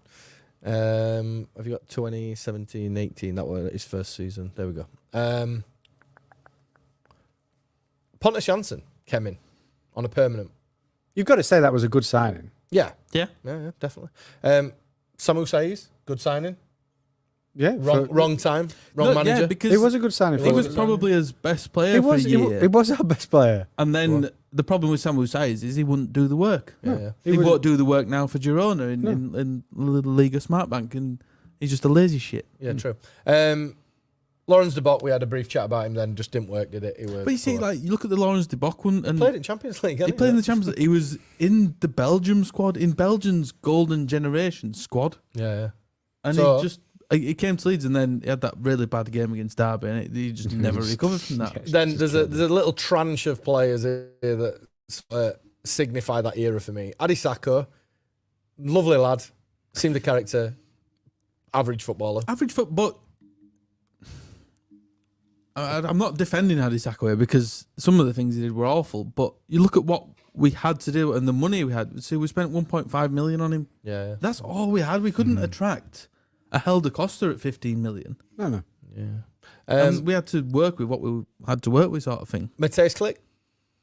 Have you got 2017-18? That was his first season. There we go. Pontus Jansson came in on a permanent. You've got to say that was a good signing. Yeah, Yeah. yeah, definitely. Samu Saiz, good signing. Yeah. Wrong time, wrong No, manager. Yeah, because He was a good signing. he for was us. probably his best player He for was, a he, year. he was our best player. And then the problem with Samu Saiz is he wouldn't do the work. Yeah. He was- won't do the work now for Girona in the Liga Smartbank, and he's just a lazy shit. Yeah, true. Lawrence de Bock, we had a brief chat about him then, just didn't work, did it? He But you see, like you look at the Lawrence de Bock one, and played in Champions League, he played in the Champions League. He was in the Belgium squad, in Belgium's golden generation squad, Yeah. and So- he came to Leeds, and then he had that really bad game against Derby, and he just never recovered from that. Then there's a little tranche of players here that signify that era for me. Adi Sacco, lovely lad, seemed a character, average footballer. Average foot, but I'm not defending Hadi Sacco here because some of the things he did were awful. But you look at what we had to do and the money we had. So we spent 1.5 million on him. Yeah. That's all we had. We couldn't attract a Helder Costa at 15 million. No. Yeah. And we had to work with what we had to work with, sort of thing. Mateus Klick,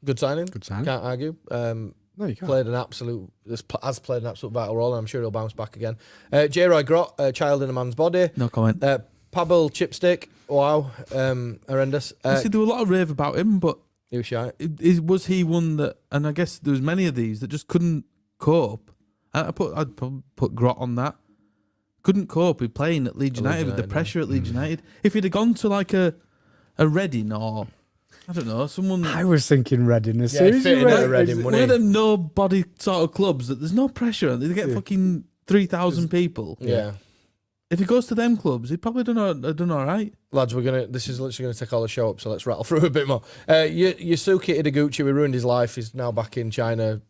good signing. Good signing. Can't argue. No, you can't. Played an absolute vital role, and I'm sure he'll bounce back again. J. Roy Grott, a child in a man's body. No comment. Pavel Chipstick, wow, horrendous. See, there were a lot of rave about him, but He was shy. was he one that? And I guess there was many of these that just couldn't cope. I'd put Grot on that. Couldn't cope with playing at Leeds United with the pressure at Leeds United. If he'd have gone to like a Reading or I don't know, someone I was thinking Reading as Yeah, soon he'd as fit you in at read Reading, it. wouldn't one of them nobody sort of clubs that there's no pressure on. They get Yeah. fucking 3,000 people. Yeah. If he goes to them clubs, he'd probably done all right. Lads, this is literally going to take all the show up, so let's rattle through a bit more. Yusuke Ideguchi, we ruined his life. He's now back in China,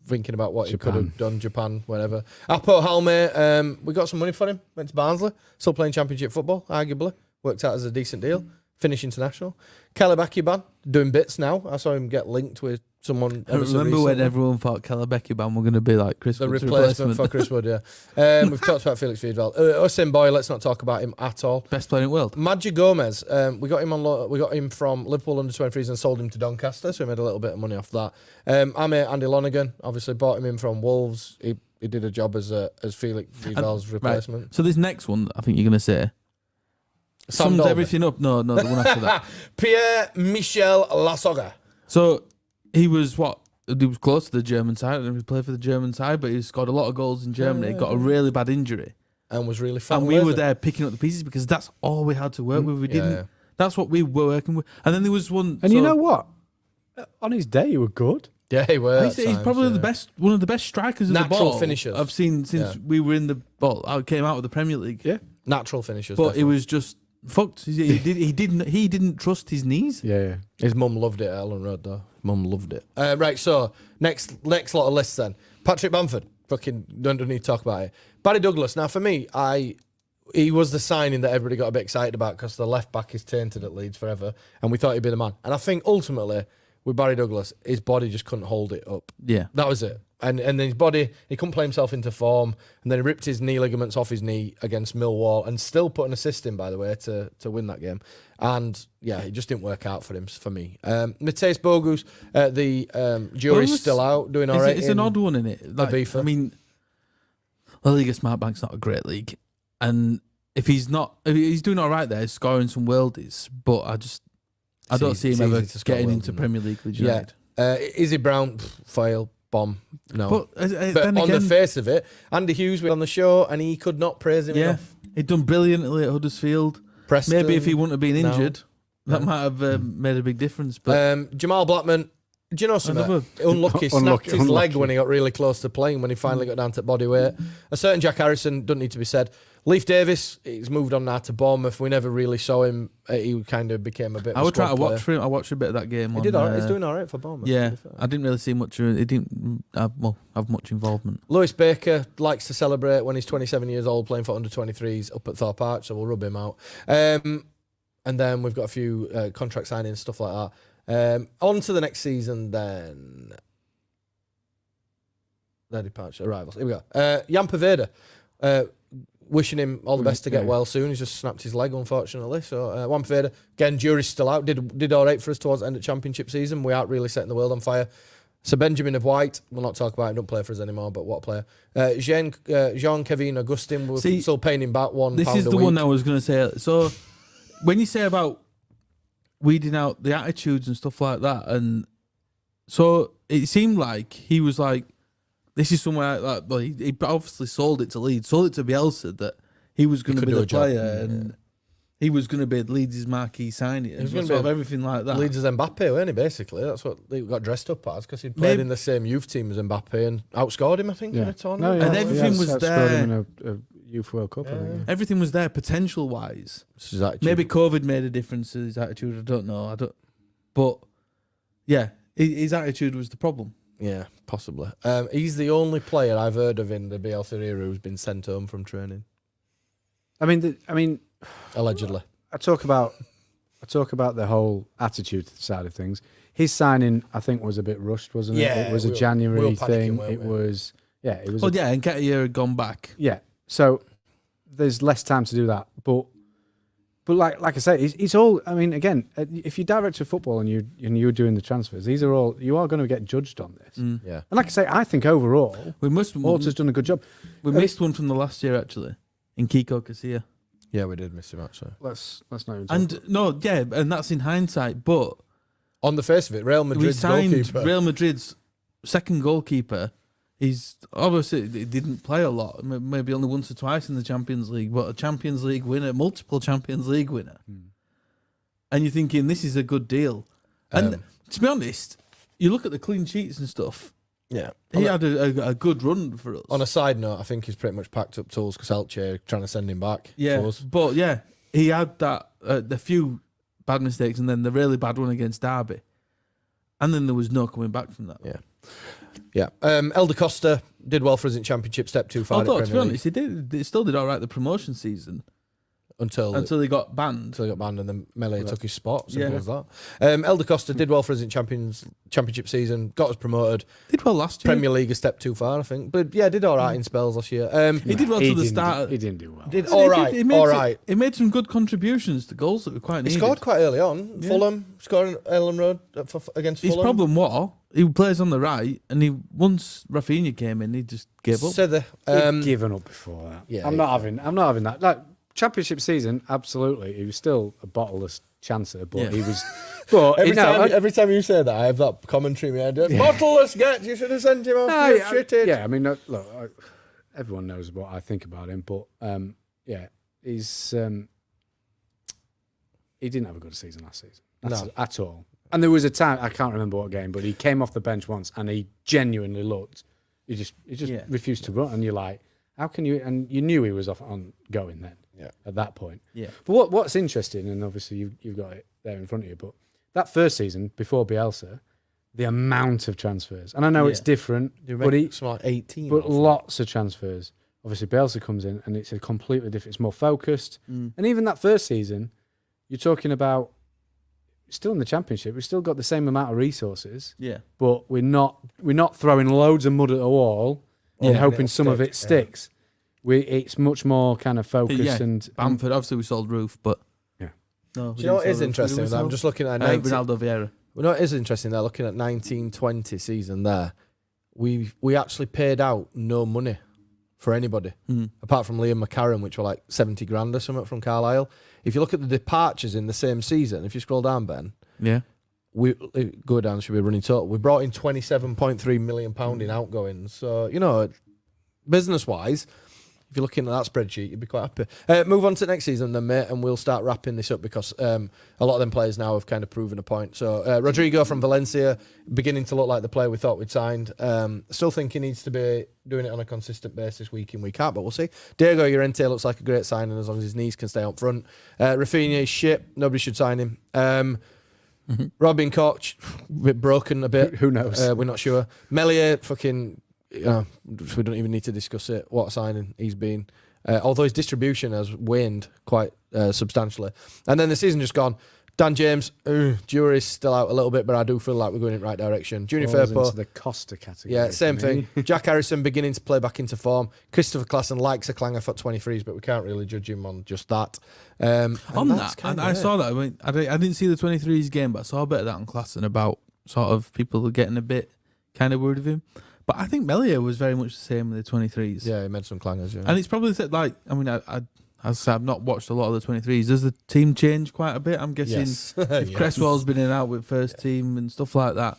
thinking about what he could have done, Japan, whatever. Apo Halme, we got some money for him. Went to Barnsley, still playing Championship football, arguably. Worked out as a decent deal. Finnish international. Caleb Akiban, doing bits now. I saw him get linked with someone. I remember when everyone thought Kellebecky were going to be like Chris the Wood's replacement for Chris Wood, yeah. We've talked about Felix Wiedwald. Usain Boy, let's not talk about him at all. Best player in the world. Madji Gomez, we got him we got him from Liverpool under 23s and sold him to Doncaster, so we made a little bit of money off that. Our mate Andy Lonergan, obviously bought him in from Wolves. He did a job as Felix Wiedwald's replacement. Right. So this next one, I think you're going to say, Sam sums Dolby. everything up. No, the one after that. Pierre-Michel Lasogga. So he was what? He was close to the German side, and he played for the German side, but he scored a lot of goals in Germany. Got a really bad injury, And was really fun. and we were there picking up the pieces because that's all we had to work with. We didn't. yeah. That's what we were working with. And then there was one. And you know what? On his day, you were good. Yeah, he was. He's probably the best, one of the best strikers of the Natural ball finishers. I've seen since we were in the ball. I came out of the Premier League. Yeah. Natural finishers. But it was just fucked. He didn't trust his knees. Yeah. His mum loved it at Ellen Road, though. Mum loved it. Right, so next lot of lists then. Patrick Bamford. Fucking don't need to talk about it. Barry Douglas. Now, for me, I he was the signing that everybody got a bit excited about because the left back is tainted at Leeds forever, and we thought he'd be the man. And I think ultimately with Barry Douglas, his body just couldn't hold it up. Yeah. That was it. And then his body, he couldn't play himself into form, and then he ripped his knee ligaments off his knee against Millwall, and still put an assist in, by the way, to win that game. And yeah, it just didn't work out for him, for me. Mateus Bogus, the jury's still out, doing all right. It's an odd one, isn't it? Like, Ibiza. I mean, La Liga Smartbank's not a great league, and if he's doing all right there, scoring some worldies, but I don't see him ever getting into Premier League. Yeah. Izzy Brown, fail. Bomb. No. But then on the face of it, Andy Hughes was on the show and he could not praise him enough. He'd done brilliantly at Huddersfield. Preston, maybe if he wouldn't have been injured, that might have made a big difference. But Jamal Blackman, do you know something? Unlucky, snapped his leg when he got really close to playing, when he finally got down to body weight. A certain Jack Harrison, doesn't need to be said. Leif Davis, he's moved on now to Bournemouth. We never really saw him. He kind of became a bit of a I would try to player. watch for him. I watched a bit of that game. He did all right. He's doing all right for Bournemouth. Yeah, I didn't really see much. He didn't have much involvement. Lewis Baker likes to celebrate when he's 27 years old playing for under-23s up at Thorpe Arch, so we'll rub him out. And then we've got a few contract signings, stuff like that. On to the next season then. Their departure, arrivals. Here we go. Jan Poveda. Wishing him all the best to get well soon. He's just snapped his leg, unfortunately. So, Jan Poveda, again, jury's still out. Did all right for us towards the end of Championship season. We aren't really setting the world on fire. So Benjamin of White, we'll not talk about him, don't play for us anymore, but what a player. Jean-Kevin Augustin, we're still paying him back £1 This is the one I was going to say. So, when you say about weeding out the attitudes and stuff like that, and so it seemed like he was like, this is somewhere like, well, he obviously sold it to Leeds, sold it to Bielsa that he was going to be the player and he was going to be Leeds' marquee signing and sort of everything like that. Leeds' Mbappe, weren't he, basically? That's what he got dressed up as, because he'd played in the same youth team as Mbappe and outscored him, I think, in a tournament. And everything was there. Him in a Youth World Cup, I think. Everything was there potential-wise. Maybe COVID made a difference to his attitude, I don't know. But, yeah, his attitude was the problem. Yeah, possibly. He's the only player I've heard of in the Bielsa era who's been sent home from training. I mean, allegedly. I talk about the whole attitude side of things. His signing, I think, was a bit rushed, wasn't it? Yeah, it was a January thing. It was. And Nketiah had gone back. Yeah, so there's less time to do that, but like I say, it's all. I mean, again, if you're director of football and you're doing the transfers, you are going to get judged on this. Yeah, and like I say, I think overall, Horta's done a good job. We missed one from the last year actually, in Kiko Casilla. Yeah, we did miss him actually. Let's not even. And that's in hindsight, but on the face of it, Real Madrid's goalkeeper. Real Madrid's second goalkeeper. He's obviously he didn't play a lot, maybe only once or twice in the Champions League, but a Champions League winner, multiple Champions League winner. And you're thinking, this is a good deal. And to be honest, you look at the clean sheets and stuff. Yeah. He had a good run for us. On a side note, I think he's pretty much packed up tools because Elche trying to send him back. Yeah, but yeah, he had that the few bad mistakes and then the really bad one against Derby. And then there was no coming back from that. Yeah. Yeah. Elder Costa did well for us in Championship, stepped too far. Although, to be honest, he still did all right the promotion season. Until he got banned. Until he got banned and then Melee took his spot. Simple as that. Elder Costa did well for us in Championship season, got us promoted. Did well last year. Premier League a step too far, I think. But yeah, did all right in spells last year. He did well to the start. He didn't do well. Did all right. He made some good contributions to goals that were quite needed. He scored quite early on. Yeah. Fulham, scoring Ellen Road against Fulham. His problem was, he plays on the right, and once Rafinha came in, he just gave up. He'd given up before that. Yeah, I'm not having that. Like, Championship season, absolutely. He was still a bottleless chancer, but he was. But every time you say that, I have that commentary in my head. Bottleless get. You should have sent him off. Yeah, I mean, look, everyone knows what I think about him, but he's. He didn't have a good season last season. At all. And there was a time, I can't remember what game, but he came off the bench once and he genuinely looked. He just refused to run, and you're like, how can you? And you knew he was off on going then. Yeah. At that point. Yeah. But what's interesting, and obviously you've got it there in front of you, but that first season before Bielsa, the amount of transfers, and I know it's different, but it's like 18. But lots of transfers. obviously Bielsa comes in and it's a completely different, it's more focused. And even that first season, you're talking about still in the Championship, we've still got the same amount of resources. Yeah. But we're not throwing loads of mud at the wall and hoping some of it sticks. It's much more kind of focused and Bamford, obviously we sold Roof, but no. Do you know what is interesting? I'm just looking at Ronaldo Vieira. Well, no, it is interesting. They're looking at 1920 season there. We actually paid out no money for anybody apart from Liam McCarron, which were like 70 grand or something from Carlisle. If you look at the departures in the same season, if you scroll down, Ben, we go down. Should be running total. We brought in £27.3 million in outgoings. So business wise, if you're looking at that spreadsheet, you'd be quite happy. Move on to next season then, mate, and we'll start wrapping this up because a lot of them players now have kind of proven a point. So Rodrigo from Valencia, beginning to look like the player we thought we'd signed. Still think he needs to be doing it on a consistent basis week in, week out, but we'll see. Diego Llorente looks like a great signing as long as his knees can stay up front. Rafinha is shit. Nobody should sign him. Robin Koch, broken a bit. Who knows? We're not sure. Melier, fucking... we don't even need to discuss it. What a signing he's been. Although his distribution has waned quite substantially. And then the season just gone. Dan James, jury's still out a little bit, but I do feel like we're going in the right direction. Junior Firpo. Into the Costa category. Yeah, same thing. Jack Harrison beginning to play back into form. Christopher Klassen likes a clanger for 23s, but we can't really judge him on just that. On that, I saw that. I mean, I didn't see the 23s game, but I saw a bit of that on Klassen about sort of people getting a bit kind of worried of him. But I think Melier was very much the same with the 23s. Yeah, he made some clangers, yeah. And it's probably as I say, I've not watched a lot of the 23s. Does the team change quite a bit? I'm guessing if Cresswell's been in and out with first team and stuff like that.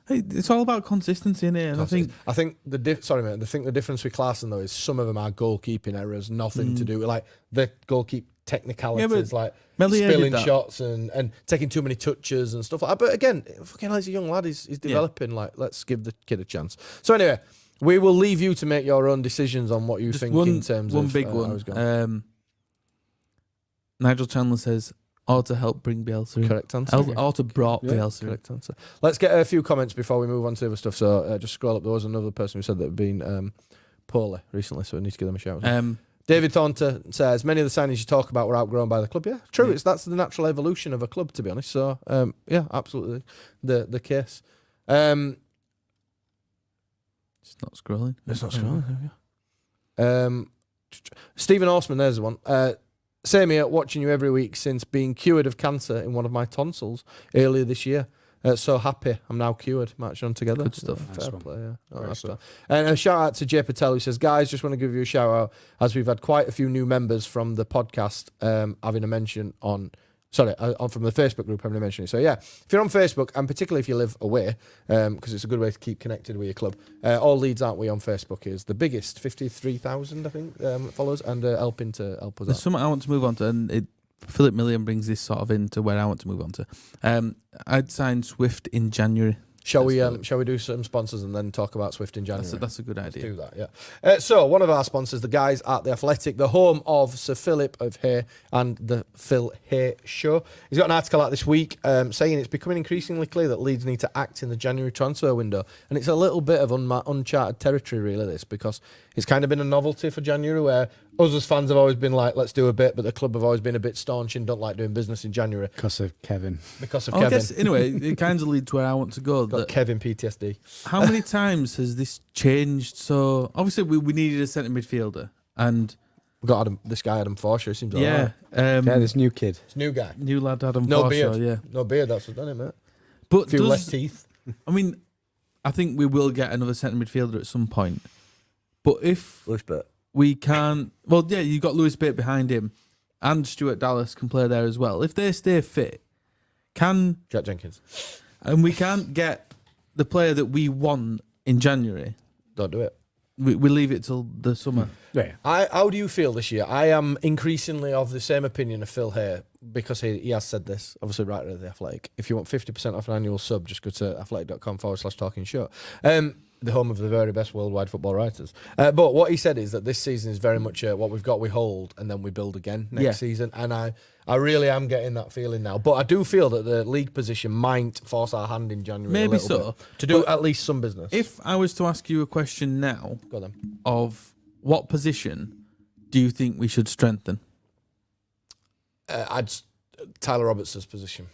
Hey, it's all about consistency, innit? And I think the difference with Klassen though is some of them are goalkeeping errors, nothing to do with like the goalkeep technicalities, like Melier spilling shots and taking too many touches and stuff like that. But again, fucking he's a young lad, he's developing. Like, let's give the kid a chance. So anyway, we will leave you to make your own decisions on what you think in terms of one big one. Nigel Chandler says, "Ought to help bring Bielsa in." Correct answer. Ought to brought Bielsa in. Correct answer. Let's get a few comments before we move on to the other stuff. So just scroll up. There was another person who said that had been poorly recently, so we need to give them a shout. David Thornton says, many of the signings you talk about were outgrown by the club. Yeah, true. Yeah. That's the natural evolution of a club, to be honest. So, yeah, absolutely the case. It's not scrolling. It's not scrolling. Stephen Horseman, there's the one. Same here, watching you every week since being cured of cancer in one of my tonsils earlier this year. So happy I'm now cured. Match on together. Good stuff. Fair play, yeah. And a shout out to Jay Patel who says, guys, just want to give you a shout out as we've had quite a few new members from the podcast having a mention on from the Facebook group having a mention. So yeah, if you're on Facebook and particularly if you live away, because it's a good way to keep connected with your club. All Leeds Aren't We on Facebook is the biggest, 53,000 I think followers, and helping to help us There's out. something I want to move on to, and Philip Millian brings this sort of into where I want to move on to. I'd signed Swift in January. Shall we do some sponsors and then talk about Swift in January? That's a good idea. Let's do that, yeah. So one of our sponsors, the guys at The Athletic, the home of Sir Philip of Hay and the Phil Hay Show. He's got an article out this week saying it's becoming increasingly clear that Leeds need to act in the January transfer window. And it's a little bit of uncharted territory, really, this, because it's kind of been a novelty for January where us as fans have always been like, let's do a bit, but the club have always been a bit staunch and don't like doing business in January. Because of Kevin. I guess, anyway, it kind of leads to where I want to go. Got Kevin PTSD. How many times has this changed? So, obviously, we needed a centre midfielder. And we got this guy, Adam Forshaw, seems like this new kid. It's new guy. New lad, Adam no Forshaw, beard. yeah. No beard, that's what's done it, mate. But a few less teeth. I mean, I think we will get another centre midfielder at some point. But if we can't... Well, yeah, you've got Lewis Bate behind him, and Stuart Dallas can play there as well. If they stay fit, Jack Jenkins. And we can't get the player that we want in January, don't do it. We leave it till the summer. Yeah. How do you feel this year? I am increasingly of the same opinion of Phil Hay because he has said this, obviously writer of The Athletic. If you want 50% off an annual sub, just go to athletic.com/talking shutt. The home of the very best worldwide football writers. But what he said is that this season is very much what we've got, we hold, and then we build again next season. And I really am getting that feeling now. But I do feel that the league position might force our hand in January Maybe a little so. bit to do at least some business. If I was to ask you a question now Go then. of what position do you think we should strengthen? Tyler Robertson's position.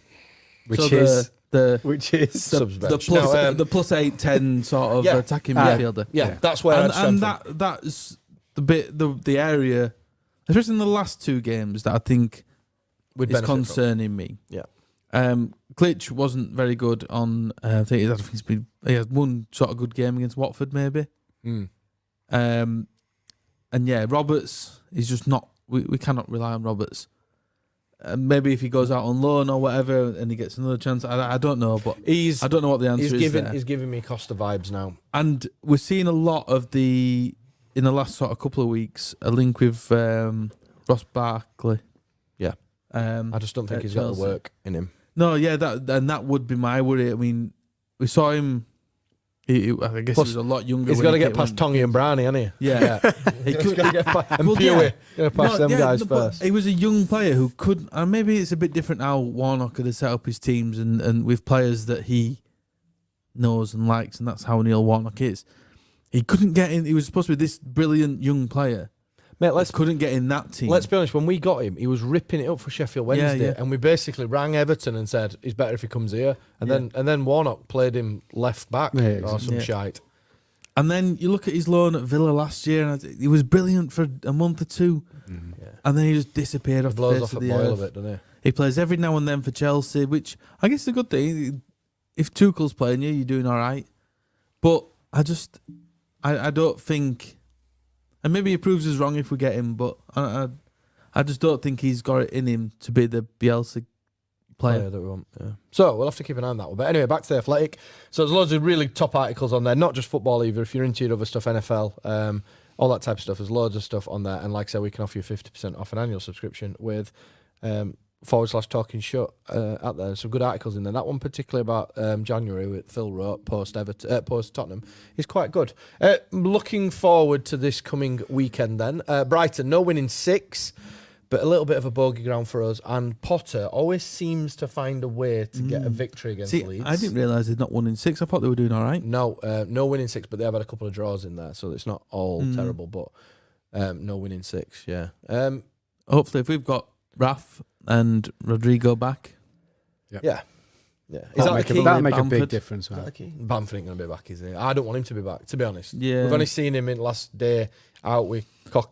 Which So is the Subs bench. the plus 8-10 sort of Yeah. attacking midfielder. Yeah, that's where I'd and strengthen. that's the area, especially in the last 2 games, that I think Would is benefit from. concerning me. Yeah. Klitsch wasn't very good on. I think he had one sort of good game against Watford, maybe. Mm. And yeah, Roberts is just not. We cannot rely on Roberts. Maybe if he goes out on loan or whatever, and he gets another chance, I don't know. But I don't know what the answer is there. He's giving me Costa vibes now. And we're seeing a lot of in the last sort of couple of weeks, a link with Ross Barkley. Yeah. I just don't think at he's got Chelsea. the work in him. No, yeah, that would be my worry. I mean, we saw him. I guess Plus, he was a lot younger. He's when got to he get past Tongi and Brownie, hasn't he? Yeah, he He's could. got to get past, and Well, Pewey. yeah. Got to pass them guys but first. He was a young player who could, and maybe it's a bit different now. Warnock could have set up his teams and with players that he knows and likes, and that's how Neil Warnock is. He couldn't get in. He was supposed to be this brilliant young player. Mate, Couldn't get in that team. let's be honest. When we got him, he was ripping it up for Sheffield Wednesday, yeah. and we basically rang Everton and said he's better if he comes here. And then Warnock played him left back or some shite. And then you look at his loan at Villa last year, and he was brilliant for a month or 2, and then he just disappeared off the Blows face off of a the boil earth. of it, doesn't he? He plays every now and then for Chelsea, which I guess is a good thing. If Tuchel's playing you, you're doing all right. But I don't think, and maybe he proves us wrong if we get him, but I just don't think he's got it in him to be the Bielsa player. That we want. Yeah. So we'll have to keep an eye on that one. But anyway, back to the Athletic. So there's loads of really top articles on there, not just football either. If you're into your other stuff, NFL, all that type of stuff, there's loads of stuff on there. And like I said, we can offer you 50% off an annual subscription with /Talking Shutt out there. Some good articles in there. That one particularly about January with Phil wrote post Tottenham is quite good. Looking forward to this coming weekend then. Brighton, no win in 6. But a little bit of a bogey ground for us. And Potter always seems to find a way to get a victory against Leeds. I didn't realise they'd not won in 6. I thought they were doing all right. No, no win in 6, but they have had a couple of draws in there, so it's not all terrible. But no win in 6, yeah. Hopefully, if we've got Raf and Rodrigo back, Yeah. That'll make a Bamford? big difference. Is that Right? the key? Bamford ain't going to be back, is he? I don't want him to be back, to be honest. Yeah. We've only seen him in last day out with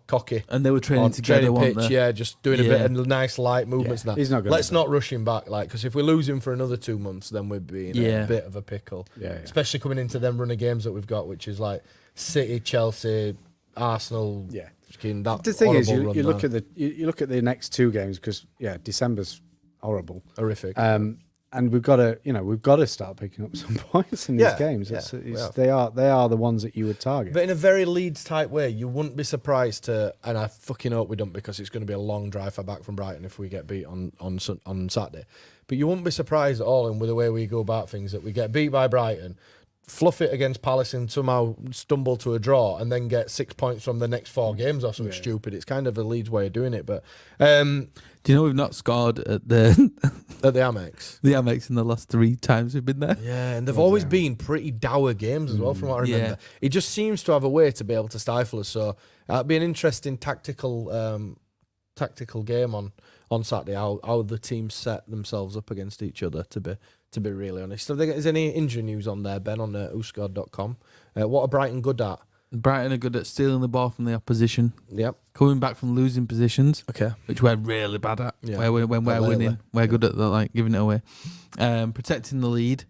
Cocky. and they were training On together, training weren't pitch, they? yeah, just doing a bit of nice light movements. Yeah, and that. he's not gonna Let's be not rush him back, because if we lose him for another 2 months, then we'd be in a bit of a pickle. Yeah. Especially coming into them run of games that we've got, which is like City, Chelsea, Arsenal. Yeah. That The thing is, horrible you run look there. at you look at the next 2 games because December's horrible. Horrific. And we've got to start picking up some points in these games. They are the ones that you would target. But in a very Leeds type way, you wouldn't be surprised to, and I fucking hope we don't, because it's going to be a long drive back from Brighton if we get beat on Saturday. But you wouldn't be surprised at all, and with the way we go about things, that we get beat by Brighton, fluff it against Palace and somehow stumble to a draw, and then get 6 points from the next 4 games or something stupid. It's kind of a Leeds way of doing it. But Do you know we've not scored at the at the Amex, in the last 3 times we've been there? yeah, and they've always been pretty dour games as well, from what I remember. It just seems to have a way to be able to stifle us. So it'll be an interesting tactical game on Saturday. How the teams set themselves up against each other. To be really honest, so there's any injury news on there, Ben, on whoscored.com. What are Brighton good at? Brighton are good at stealing the ball from the opposition, Yep. coming back from losing positions, Okay. which we're really bad at. Yeah. When we're Lately. winning, we're good at like giving it away. Protecting the lead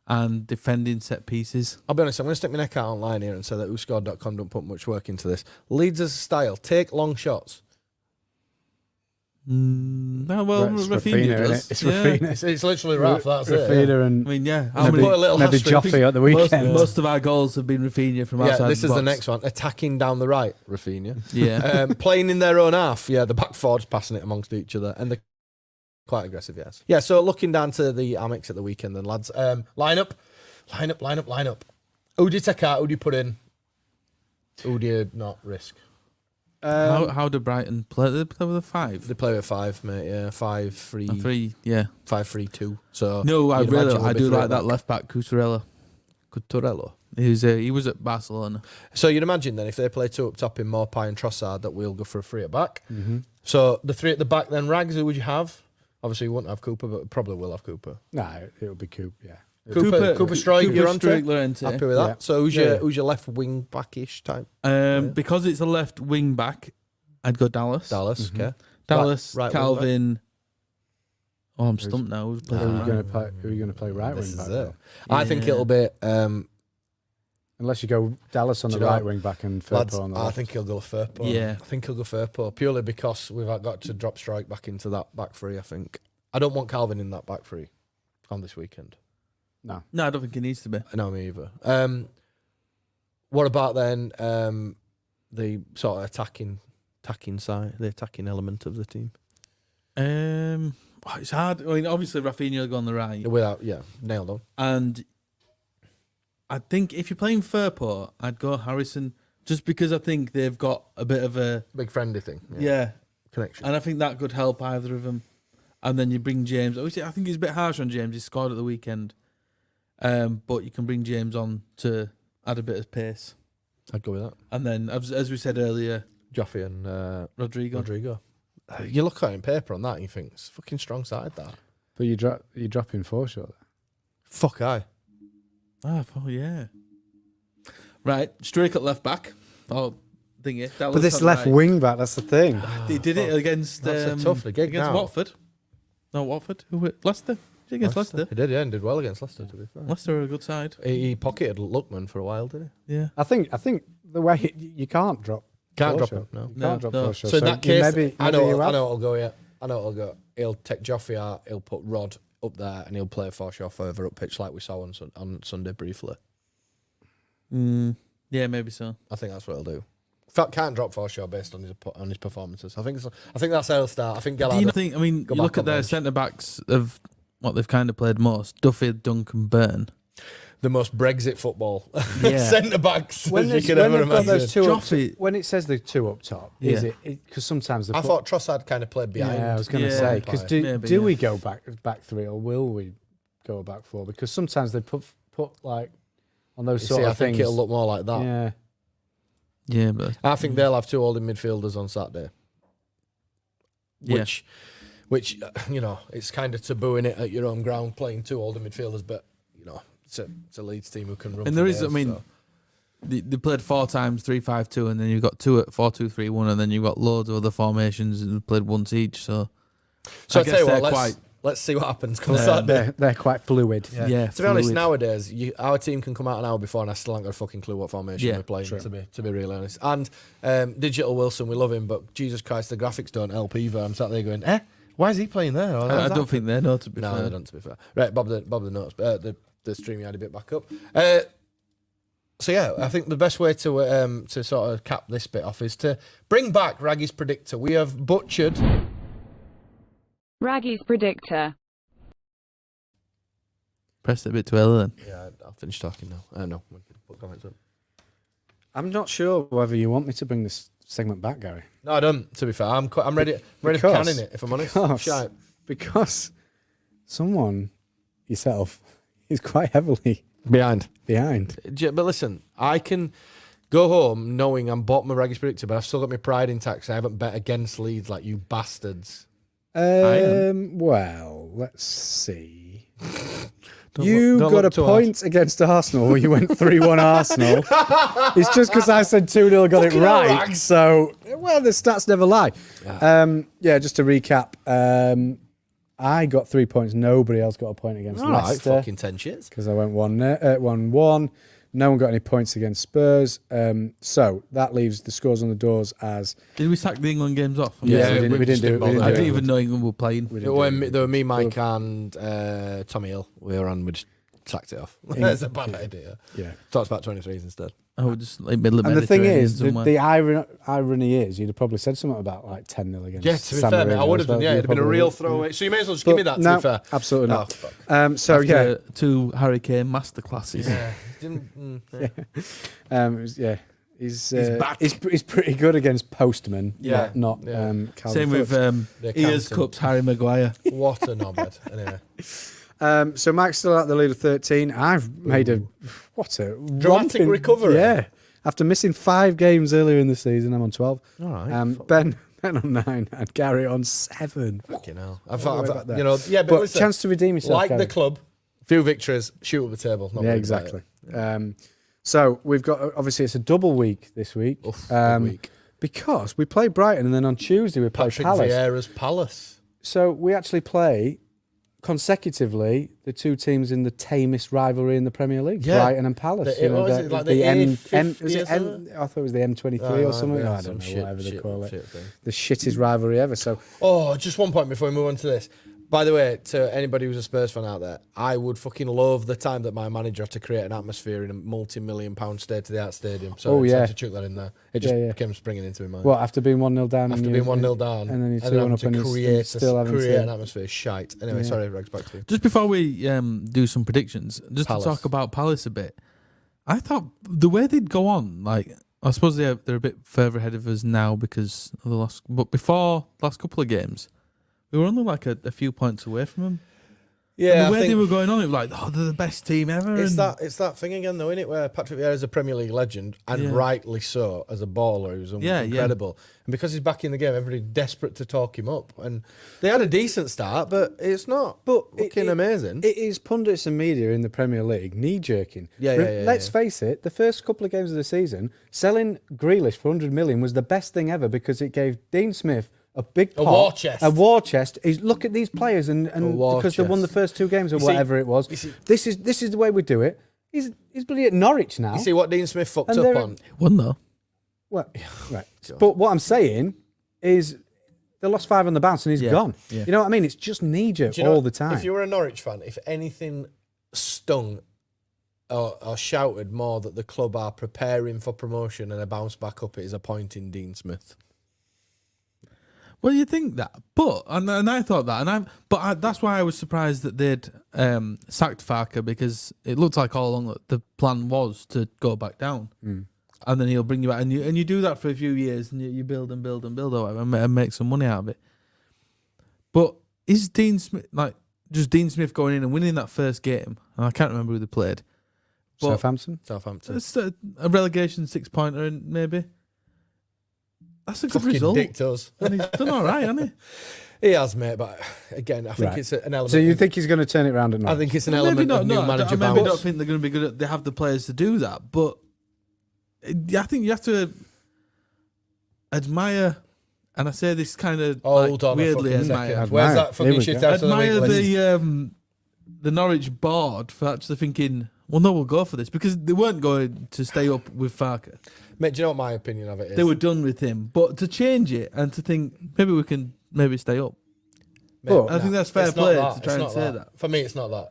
and defending set pieces. I'll be honest, I'm going to stick my neck out online here and say that whoscored.com don't put much work into this. Leeds as a style, take long shots. No, well, It's Rafinha Rafinha, does. innit? It's Yeah. Rafinha. It's literally Raf, that's it. Rafinha Yeah. and I mean, yeah. How I'll many, put a little maybe asterisk. Joffrey at the most, weekend. most of our goals have been Rafinha from outside This the is the box. next one. Attacking down the right, Rafinha. Yeah. Playing in their own half. Yeah, the back forwards passing it amongst each other. And they're quite aggressive, yes. Yeah, so looking down to the Amex at the weekend then, lads. Line up. Who do you take out? Who do you put in? Who do you not risk? How do Brighton play? They play with a 5? They play with 5, mate. Yeah, 5-3. A 3, yeah. 5-3-2. So No, I you'd imagine really, we'll I be do three like at that back. left back, Cucurella. Cucurella. He was at Barcelona. So you'd imagine then if they play two up top in Maupay and Trossard that we'll go for a three at back. So the three at the back then, Rags, who would you have? Obviously you wouldn't have Cooper, but probably will have Cooper. No, it'll be Coop. Yeah. Cooper, Struijk, Struijk, Llorente. Llorente. Happy with that. Yeah. So who's your left wing backish type? Because it's a left wing back, I'd go Dallas. Okay. Dallas, Right wing Calvin. Oh, I'm stumped now. Who's Who playing are you right? going to play right This wing back? is it. though? I think it'll be. Unless you go Dallas on Do the you know right wing back and Lads, Firpo on the I left. think he'll go Firpo. Yeah. I think he'll go Firpo purely because we've got to drop Struijk back into that back three. I think I don't want Calvin in that back three on this weekend. No. No, I don't think it needs to be. No, me either. What about then the sort of attacking side, the attacking element of the team? It's hard. I mean, obviously Rafinha will go on the right, Without, nailed on. and I think if you're playing Firpo, I'd go Harrison, just because I think they've got a bit of a Big friendly thing. yeah, Connection. and I think that could help either of them. And then you bring James. Obviously, I think he's a bit harsh on James. He scored at the weekend, but you can bring James on to add a bit of pace. I'd go with that. And then, as we said earlier, Joffrey and Rodrigo. You look at it in paper on that and you think, it's fucking strong side, that. But you're dropping Forshaw there. Fuck aye. Oh yeah. Right, Struijk at left back. Oh, thingy. But this left wing back, that's the thing. They did it against That's a tough gig against now. Watford. No, Watford. Who were Leicester? Did against Leicester. He did, and did well against Leicester, to be fair. Leicester are a good side. He pocketed Lookman for a while, didn't he? Yeah. I think the way you can't drop. Can't drop Forshaw. him, no. You can't drop No. Forshaw. So in that case, maybe I know you have. it'll go, yeah. I know it'll go. He'll take Joffrey out, he'll put Rod up there, and he'll play Forshaw further up pitch like we saw on Sunday briefly. Yeah, maybe so. I think that's what he'll do. Can't drop Forshaw based on his performances. I think that's how he'll start. I think Do Gelhardt. you think? I mean, go you look back at on their bench. centre backs of what they've kind of played most: Duffy, Duncan, Byrne. The most Brexit football Yeah. centre backs When as they've you could ever got imagine. those two up Joffrey- when it says the two up top, is it? Because sometimes I thought Trossard kind of played behind. Yeah, I was going to Yeah. say because do Maybe, we go back three or will we go back four? Because sometimes they put like on those You sort see, of I think things. it'll look more like that. Yeah, Yeah, but I think they'll have two holding midfielders on Saturday. Yeah. Which it's kind of tabooing it at your own ground playing two holding midfielders, but it's a Leeds team who can run. And for there is, days, I mean, so. they played 4 times 3-5-2, and then you've got 2 at 4-2-3-1, and then you've got loads of other formations and played once each. So So I I tell you guess what, let's see what happens come Saturday. they're quite fluid. yeah. To be honest, fluid. nowadays our team can come out an hour before, and I still haven't got a fucking clue what formation Yeah, we're playing. true. To be really honest, and Digital Wilson, we love him, but Jesus Christ, the graphics don't help either. I'm sat there going, why is he playing there? Or I how's that don't think they know, to be No, fair. they don't. To be fair, right? Bob the notes. The stream you had a bit back up. So yeah, I think the best way to sort of cap this bit off is to bring back Raggy's predictor. We have butchered. Raggy's predictor. Pressed it a bit too early then. Yeah, I'll finish talking now. No, we can put comments up. I'm not sure whether you want me to bring this segment back, Gary. No, I don't. To be fair, I'm ready. I'm ready for Because- canning it. If I'm honest, because- Shite. Because someone, yourself, is quite heavily behind. behind. But listen, I can go home knowing I'm bottom of Raggy's predictor, but I've still got my pride intact. I haven't bet against Leeds like you bastards. Well, let's see. Don't You look got a too point against Arsenal where you went 3-1 Arsenal. It's just because I said 2-0 got it Fucking hell, right. Rag. So, well, the stats never lie. Just to recap, I got 3 points. Nobody else got a point against All right, Leicester fucking 10 shits. because I went 1-1. No one got any points against Spurs. So that leaves the scores on the doors as... Did we sack the England games off? Yeah, we we didn't just do didn't it. We bother. I didn't didn't do it. even know England were playing. There were me, Mike, and Tommy Hill. We were on. We just sacked it off. That's a bad idea. Yeah. Talks about 23s instead. Oh, just like middle of And the thing Mediterranean is, somewhere. the irony is, you'd have probably said something about like 10-0 against Yeah, to be San fair, mate, I Marino would as have done. well. Yeah, You it'd have been a probably real would. throwaway. So you may as well just give me that. No, To be fair, absolutely Oh, not. fuck. So After yeah, 2 Hurricane masterclasses. he's back. he's pretty good against Postman. Yeah, not yeah. Calvin Same with Phillips. The Ears accountant. Cups, Harry Maguire. What a knobhead. Anyway, So Mike's still at the lead of 13. I've made a Dramatic romping recovery. Yeah. After missing 5 games earlier in the season, I'm on 12. All right. Ben on 9 and Gary on 7. Fucking hell. All the way back there. Yeah, but But listen, chance to redeem yourself, like Gary. the club, few victories, shoot up the table. Not Yeah, worried exactly. about it. So we've got, obviously, it's a double week this week. Oof, good week. Because we play Brighton and then on Tuesday we play Patrick Palace. Vieira's Palace. So we actually play consecutively the two teams in the tamest rivalry in the Premier League, Yeah. Brighton and Palace. What was it, like the A50 was it or something? I thought it was the M23 or something. yeah, I don't know, whatever they call it. shit thing. The shittest rivalry ever. So Oh, just one point before we move on to this. By the way, to anybody who's a Spurs fan out there, I would fucking love the time that my manager had to create an atmosphere in a multi-million-pound state-of-the-art stadium. So Oh, I yeah. had to chuck that in there. It just Yeah, yeah. came springing into my mind. what, after being 1-0 down? After and being 1-0 down, and then you and 2-1 having up to and you create, still having create to... an atmosphere. Shite. Anyway, Yeah. sorry, Rex, back to you. Just before we do some predictions, just Palace. to talk about Palace a bit, I thought the way they'd go on, like I suppose they're a bit further ahead of us now because of the last, but before last couple of games, we were only like a few points away from them. Yeah, and the way I they think were going on, it was like, oh, they're the best team ever. it's and that thing again, though, isn't it? Where Patrick Vieira is a Premier League legend, and Yeah. rightly so, as a baller, he was incredible. And because he's back in the game, everybody's desperate to talk him up. And they had a decent start, but it's not looking amazing. It is pundits and media in the Premier League knee-jerking. Yeah, Let's face it, the first couple of games of the season, selling Grealish for 100 million was the best thing ever because it gave Dean Smith a big pot, war chest. A war chest. Look at these players, and war because they won the chest. first 2 games or You see- whatever it was. you see- This is the way we do it. He's bloody at Norwich now. You see what Dean Smith fucked And up they're- on? One though. Well, right. But what I'm saying is they lost 5 on the bounce and he's Yeah, gone. yeah. You know what I mean? It's just knee-jerk Do you know all what? the time. If you were a Norwich fan, if anything stung or shouted more that the club are preparing for promotion and a bounce back up, it is appointing Dean Smith. Well, you think that, but and I thought that, that's why I was surprised that they'd sacked Farker because it looked like all along that the plan was to go back down, and then he'll bring you back, and you do that for a few years, and you build and build and build or whatever, and make some money out of it. But is Dean Smith just Dean Smith going in and winning that first game? And I can't remember who they played. But Southampton. it's a relegation 6-pointer, maybe. That's a good Fucking result. dicked us. And he's done all right, hasn't he? He has, mate, but again, I think Right. it's an element. So you think he's going to turn it around at Norwich? I think it's an Maybe element not. of new No, manager I maybe bounce. don't think they're going to be good at. They have the players to do that, but I think you have to admire. And I say this kind of Hold on weirdly a fucking admire. second. Where's that Here fucking we shit go. out of the week Admire list? the Norwich board for actually thinking, well, no, we'll go for this because they weren't going to stay up with Farker. Mate, do you know what my opinion of it is? They were done with him, but to change it and to think maybe we can stay up. Mate, But- I think that's fair it's not play that. to try It's and not say that. For me, it's not that.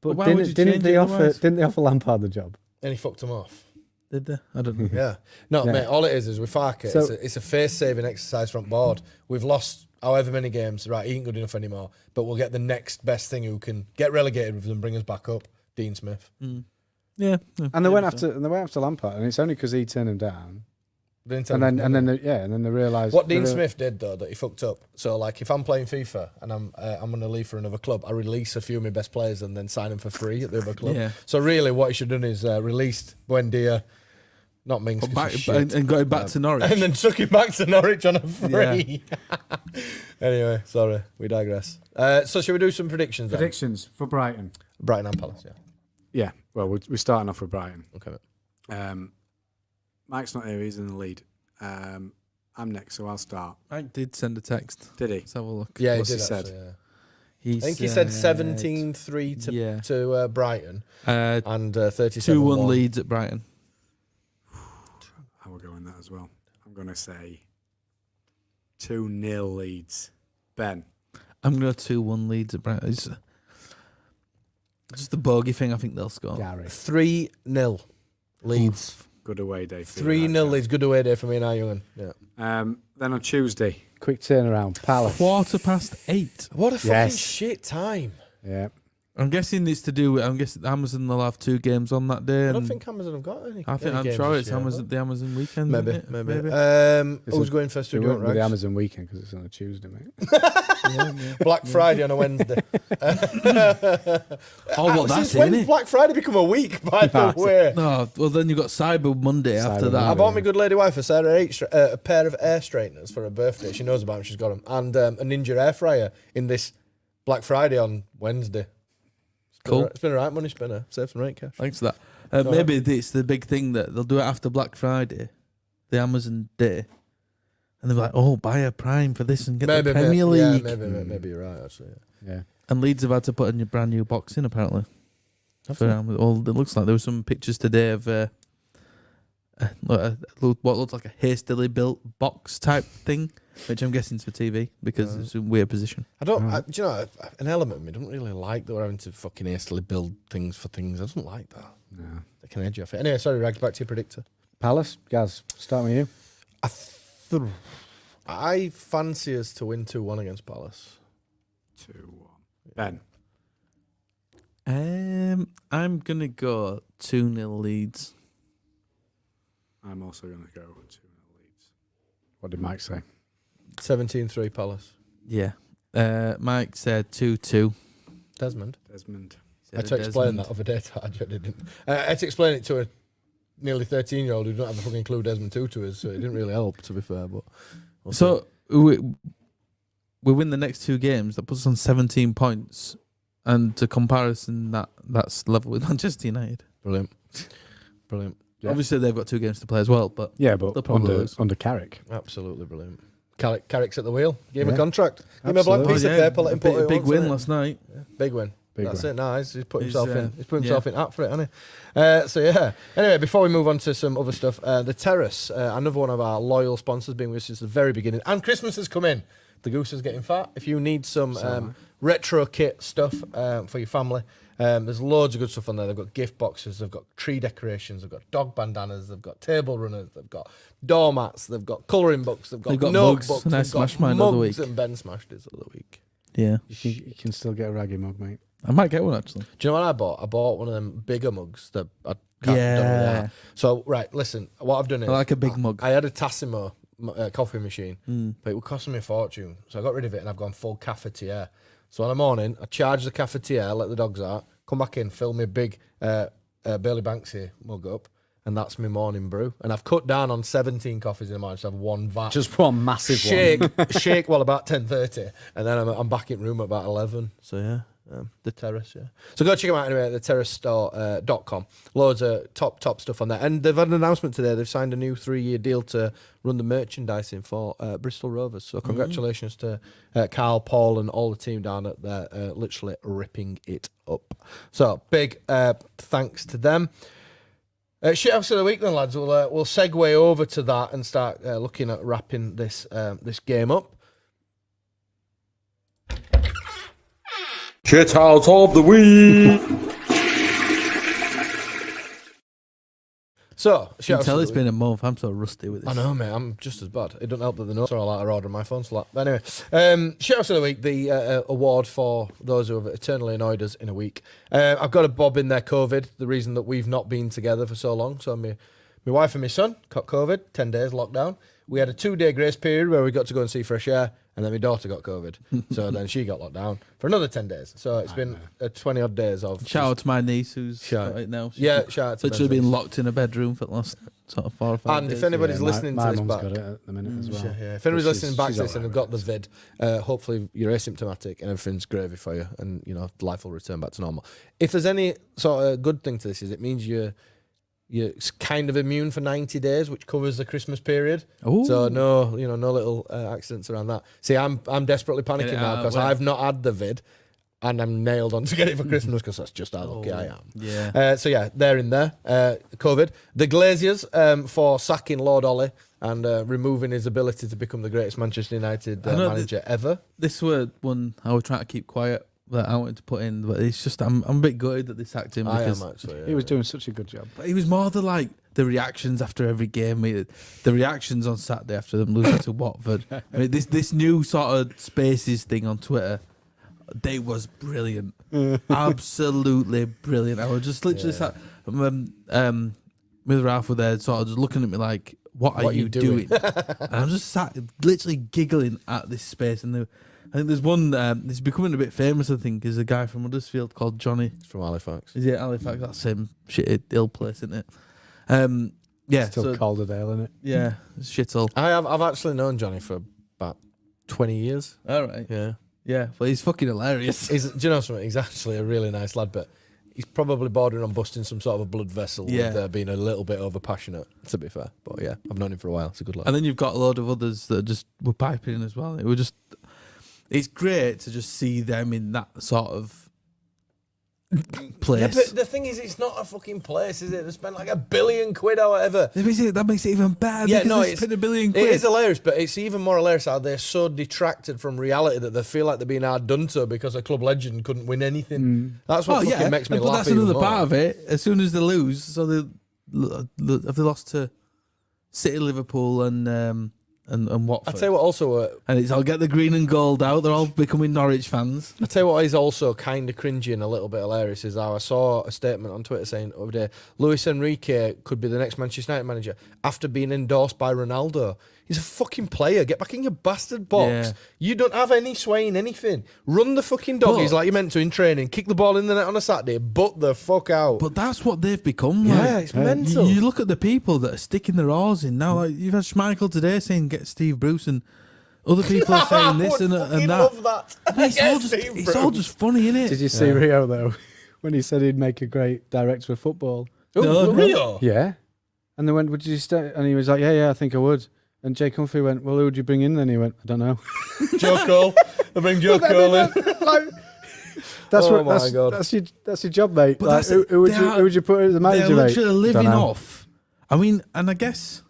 But why would you change it otherwise? didn't they offer Lampard the job? And he fucked him off. Did they? I don't know. Yeah. No, Yeah. mate, all it is with Farker, So- it's a face-saving exercise front board. We've lost however many games. Right, he ain't good enough anymore. But we'll get the next best thing who can get relegated with them, bring us back up. Dean Smith. Yeah. And they went after Lampard, and it's only because he turned him down. Didn't tell And him. then they realised What Dean Smith did though, that he fucked up. So like, if I'm playing FIFA and I'm going to leave for another club, I release a few of my best players and then sign them for free at the other club. Yeah. So really, what he should have done is released Buendia, not Mings, 'cause he's shit. and got it back to Norwich. and then took him back to Norwich on a free. Anyway, sorry, we digress. So should we do some predictions then? predictions for Brighton. Brighton and Palace, yeah. Yeah, well, we're starting off with Brighton. Okay, mate. Mike's not here; he's in the lead. I'm next, so I'll start. Mike did send a text. Did he? Let's have a look. Yeah, What's he he did said? actually, yeah. He I think he said 17-3 to Brighton and 37-1. 2-1 Leeds at Brighton. I will go in that as well. I'm going to say 2-0 Leeds. Ben. I'm going to go 2-1 Leeds at Brighton. It's just the bogey thing. I think they'll score. Gary. 3-0 Leeds. Good away day. for you, 3-0 that, Leeds. Good away day for me and Iwan. Yeah. Then on Tuesday, quick turnaround. Palace. 8:15. What a fucking Yes. shit time. Yeah. I'm guessing it's to do with. I'm guessing Amazon will have 2 games on that day. I don't and think Amazon have got any. I'm games sure this it's year, Amazon. The Amazon weekend. Maybe, isn't it? maybe. It's Who's a- going first? They Do you went want with the Rags? Amazon weekend because it's on a Tuesday, mate. Black Friday on a Wednesday. Well, that's Since it, when innit? did Black Friday become a week, by the That's it. way? No, well then you got Cyber Monday after Cyber that. I Monday. bought my good lady wife a pair of air straighteners for her birthday. She knows about them. She's got them. And a Ninja air fryer in this Black Friday on Wednesday. Cool. It's been a right money spinner. Save some rate cash. Thanks for that. Maybe it's the big thing that they'll do it after Black Friday, the Amazon Day, and they'll be like, "Oh, buy a Prime for this and get the Premier League." Yeah, maybe you're right. Actually, Yeah. And Leeds have had to put a brand new box in apparently. For Amazon. Well, it looks like there were some pictures today of what looks like a hastily built box type thing, which I'm guessing is for TV because it's a weird position. I don't. Do you know, an element of me don't really like that we're having to fucking hastily build things for things. I don't like that. No. They can edge off it. Anyway, sorry, Rags. Back to your predictor. Palace, Gaz, start with you. I fancy us to win 2-1 against Palace. 2-1. Ben. I'm gonna go 2-0 Leeds. I'm also going to go 2-0 Leeds. What did Mike say? 17-3 Palace. Yeah. Mike said 2-2. Desmond. I had to explain that other day to Arj, I didn't. I had to explain it to a nearly 13-year-old who didn't have a fucking clue Desmond Tutu is, so it didn't really help, to be fair. But So we win the next 2 games. That puts us on 17 points. And to comparison, that's level with Manchester United. Brilliant. Yeah. Obviously, they've got 2 games to play as well, but Yeah, but they'll probably lose. under Carrick. Absolutely brilliant. Carrick's at the wheel. Give him a Yeah. contract. Give him a blank Absolutely. piece of paper. Let him put it big onto win it. last night. Big win. Big That's win. it. Nice. He's put He's, himself in. He's put himself yeah. in app for it, hasn't he? So yeah. Anyway, before we move on to some other stuff, the Terrace, another one of our loyal sponsors, been with us since the very beginning, and Christmas has come in. The goose is getting fat. If you need some retro kit stuff for your family, there's loads of good stuff on there. They've got gift boxes, they've got tree decorations, they've got dog bandanas, they've got table runners, they've got doormats, they've got colouring books, they've got mugs, notebooks, and I they've got smashed mine the other mugs, week. and Ben smashed his the other week. Yeah. You can still get a raggy mug, mate. I might get one, actually. Do you know what I bought? I bought one of them bigger mugs that I can't don't know what they are. So, right, listen, what I've done is... I like a big mug. I had a Tassimo coffee machine, but it would cost me a fortune. So I got rid of it and I've gone full cafetiere. So in the morning, I charge the cafetiere, let the dogs out, come back in, fill me a big Bailey Banksy mug up, and that's my morning brew. And I've cut down on 17 coffees in the morning, so I have one vat. Just one massive shake well about 10:30, and then I'm back in room at about 11. So yeah. The Terrace, yeah. So go check them out anyway at theterracestore.com. Loads of top stuff on there. And they've had an announcement today. They've signed a new 3-year deal to run the merchandising for Bristol Rovers. So congratulations to Carl, Paul, and all the team down at there, literally ripping it up. So big thanks to them. Shit house of the week then, lads. We'll segue over to that and start looking at wrapping this game up. Shit out of the week. So, You shit can house tell of it's the week. been a month. I'm so rusty with this. I know, mate. I'm just as bad. It doesn't help that the notes are all out of order on my phone slot. But anyway, shit house of the week, the award for those who have eternally annoyed us in a week. I've got a bob in there, COVID, the reason that we've not been together for so long. So my wife and my son got COVID, 10 days lockdown. We had a 2-day grace period where we got to go and see fresh air, and then my daughter got COVID. So then she got locked down for another 10 days. So it's been 20-odd days of... Shout out to my niece who's got it now. She's Yeah, shout out to literally Ben's been niece. locked in a bedroom for the last sort of 4 or 5 And days. if anybody's listening my to this mum's back... got it at the minute as well. Yeah. If anybody's But listening back she's to this and alright have got the with vid, hopefully you're asymptomatic and everything's gravy for you, and life will return back to normal. If there's any sort of good thing to this, is it means you're kind of immune for 90 days, which covers the Christmas period. Ooh. So no little accidents around that. See, I'm desperately Get panicking it now out of because the way. I've not had the vid, and I'm nailed on to get it for Christmas because that's just how lucky I am. Yeah. So yeah, they're in there. COVID. The Glaziers for sacking Lord Ollie and removing his ability to become the greatest Manchester United I know manager ever. This was one I was trying to keep quiet that I wanted to put in, but it's just I'm a bit gutted that they sacked him I because am actually. Yeah. He was doing such a good job. but he was more the reactions after every game. The reactions on Saturday after them losing to Watford. I mean, this new sort of Spaces thing on Twitter, they was brilliant. Absolutely brilliant. I was just literally sat with Ralph were there, sort of just looking at me like, what are you doing? And I'm just sat literally giggling at this space. And I think there's one, it's becoming a bit famous, I think, is a guy from Huddersfield called Johnny. It's from Halifax. Is it Halifax? That same shit ill place, isn't it? Yeah. Still Calderdale, isn't it? Yeah, shithole. I've actually known Johnny for about 20 years. All right. Yeah. Yeah, well, he's fucking hilarious. Do you know something? He's actually a really nice lad, but he's probably bordering on busting some sort of a blood vessel with being a little bit overpassionate, to be fair. But yeah, I've known him for a while. It's a good lad. And then you've got a load of others that just were piping in as well. It's great to just see them in that sort of place. Yeah, but the thing is, it's not a fucking place, is it? They spent like $1 billion or whatever. That makes it even better. Yeah, no, it's $1 billion. It is hilarious, but it's even more hilarious how they're so detracted from reality that they feel like they're being hard done to because a club legend couldn't win anything. That's what fucking makes me laugh. But that's another part of it. As soon as they lose, so have they lost to City, Liverpool, and Watford? I tell you what, also, and it's I'll get the green and gold out. They're all becoming Norwich fans. I tell you what is also kind of cringy and a little bit hilarious is how I saw a statement on Twitter saying over there, Luis Enrique could be the next Manchester United manager after being endorsed by Ronaldo. He's a fucking player. Get back in your bastard box. Yeah. You don't have any sway in anything. Run the fucking doggies like you're meant to in training. Kick the ball in the net on a Saturday. Butt the fuck out. But that's what they've become. Yeah, it's mental. You look at the people that are sticking their oars in now. Like you've had Schmeichel today saying get Steve Bruce, and other people are saying this and that. Love that. It's all just funny, innit? Did you see Rio though when he said he'd make a great director of football? No, Rio? Yeah. And they went, would you stay? And he was like, yeah, I think I would. And Jay Comfrey went, well, who would you bring in then? He went, I don't know. Joe Cole. They bring Joe Cole in. That's your job, mate. But like, who would you put as the manager, they're mate? literally living off. I mean, and I guess,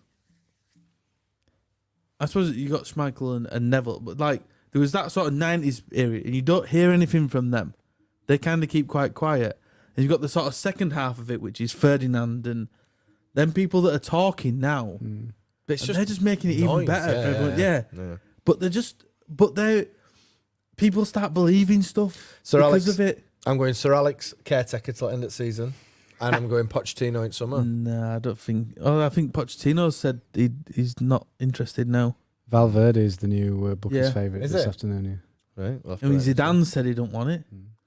I suppose you got Schmeichel and Neville, but like there was that sort of 90s era, and you don't hear anything from them. They kind of keep quite quiet. And you've got the sort of second half of it, which is Ferdinand and them people that are talking now. But they're just making it even better for everyone. Yeah. But people start believing stuff because of it. I'm going Sir Alex, caretaker till end of season, and I'm going Pochettino in summer. No, I don't think. I think Pochettino said he's not interested now. Valverde is the new Booker's favourite this afternoon. Yeah. Right. Well, I mean, Zidane said he don't want it.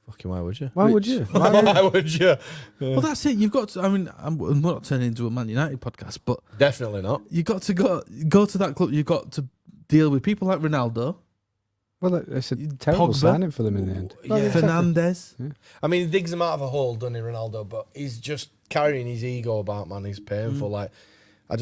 Fucking why would you? Why would you? Why would you? Well, that's it. You've got to. I mean, we're not turning into a Man United podcast, but Definitely not. you got to go to that club. You've got to deal with people like Ronaldo. Well, it's a terrible signing for them in the end. Yeah. Fernandez. Yeah. I mean, he digs him out of a hole, doesn't he, Ronaldo? But he's just carrying his ego about, man. He's painful. Like, I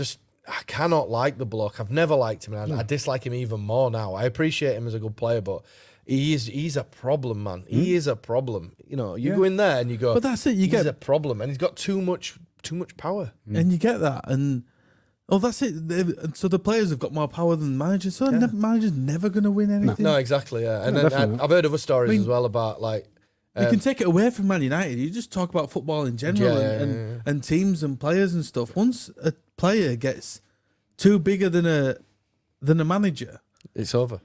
cannot like the bloke. I've never liked him, and I dislike him even more now. I appreciate him as a good player, but he's a problem, man. He is a problem. You know, you go in there and you go, But that's it. he's a problem, and he's got too much power. And you get that, and that's it. So the players have got more power than managers. So manager's never going to win anything. No, exactly, yeah. And No, then I've heard other stories as well about like. You can take it away from Man United. You just talk about football in general and teams and players and stuff. Once a player gets too bigger than a manager, it's over.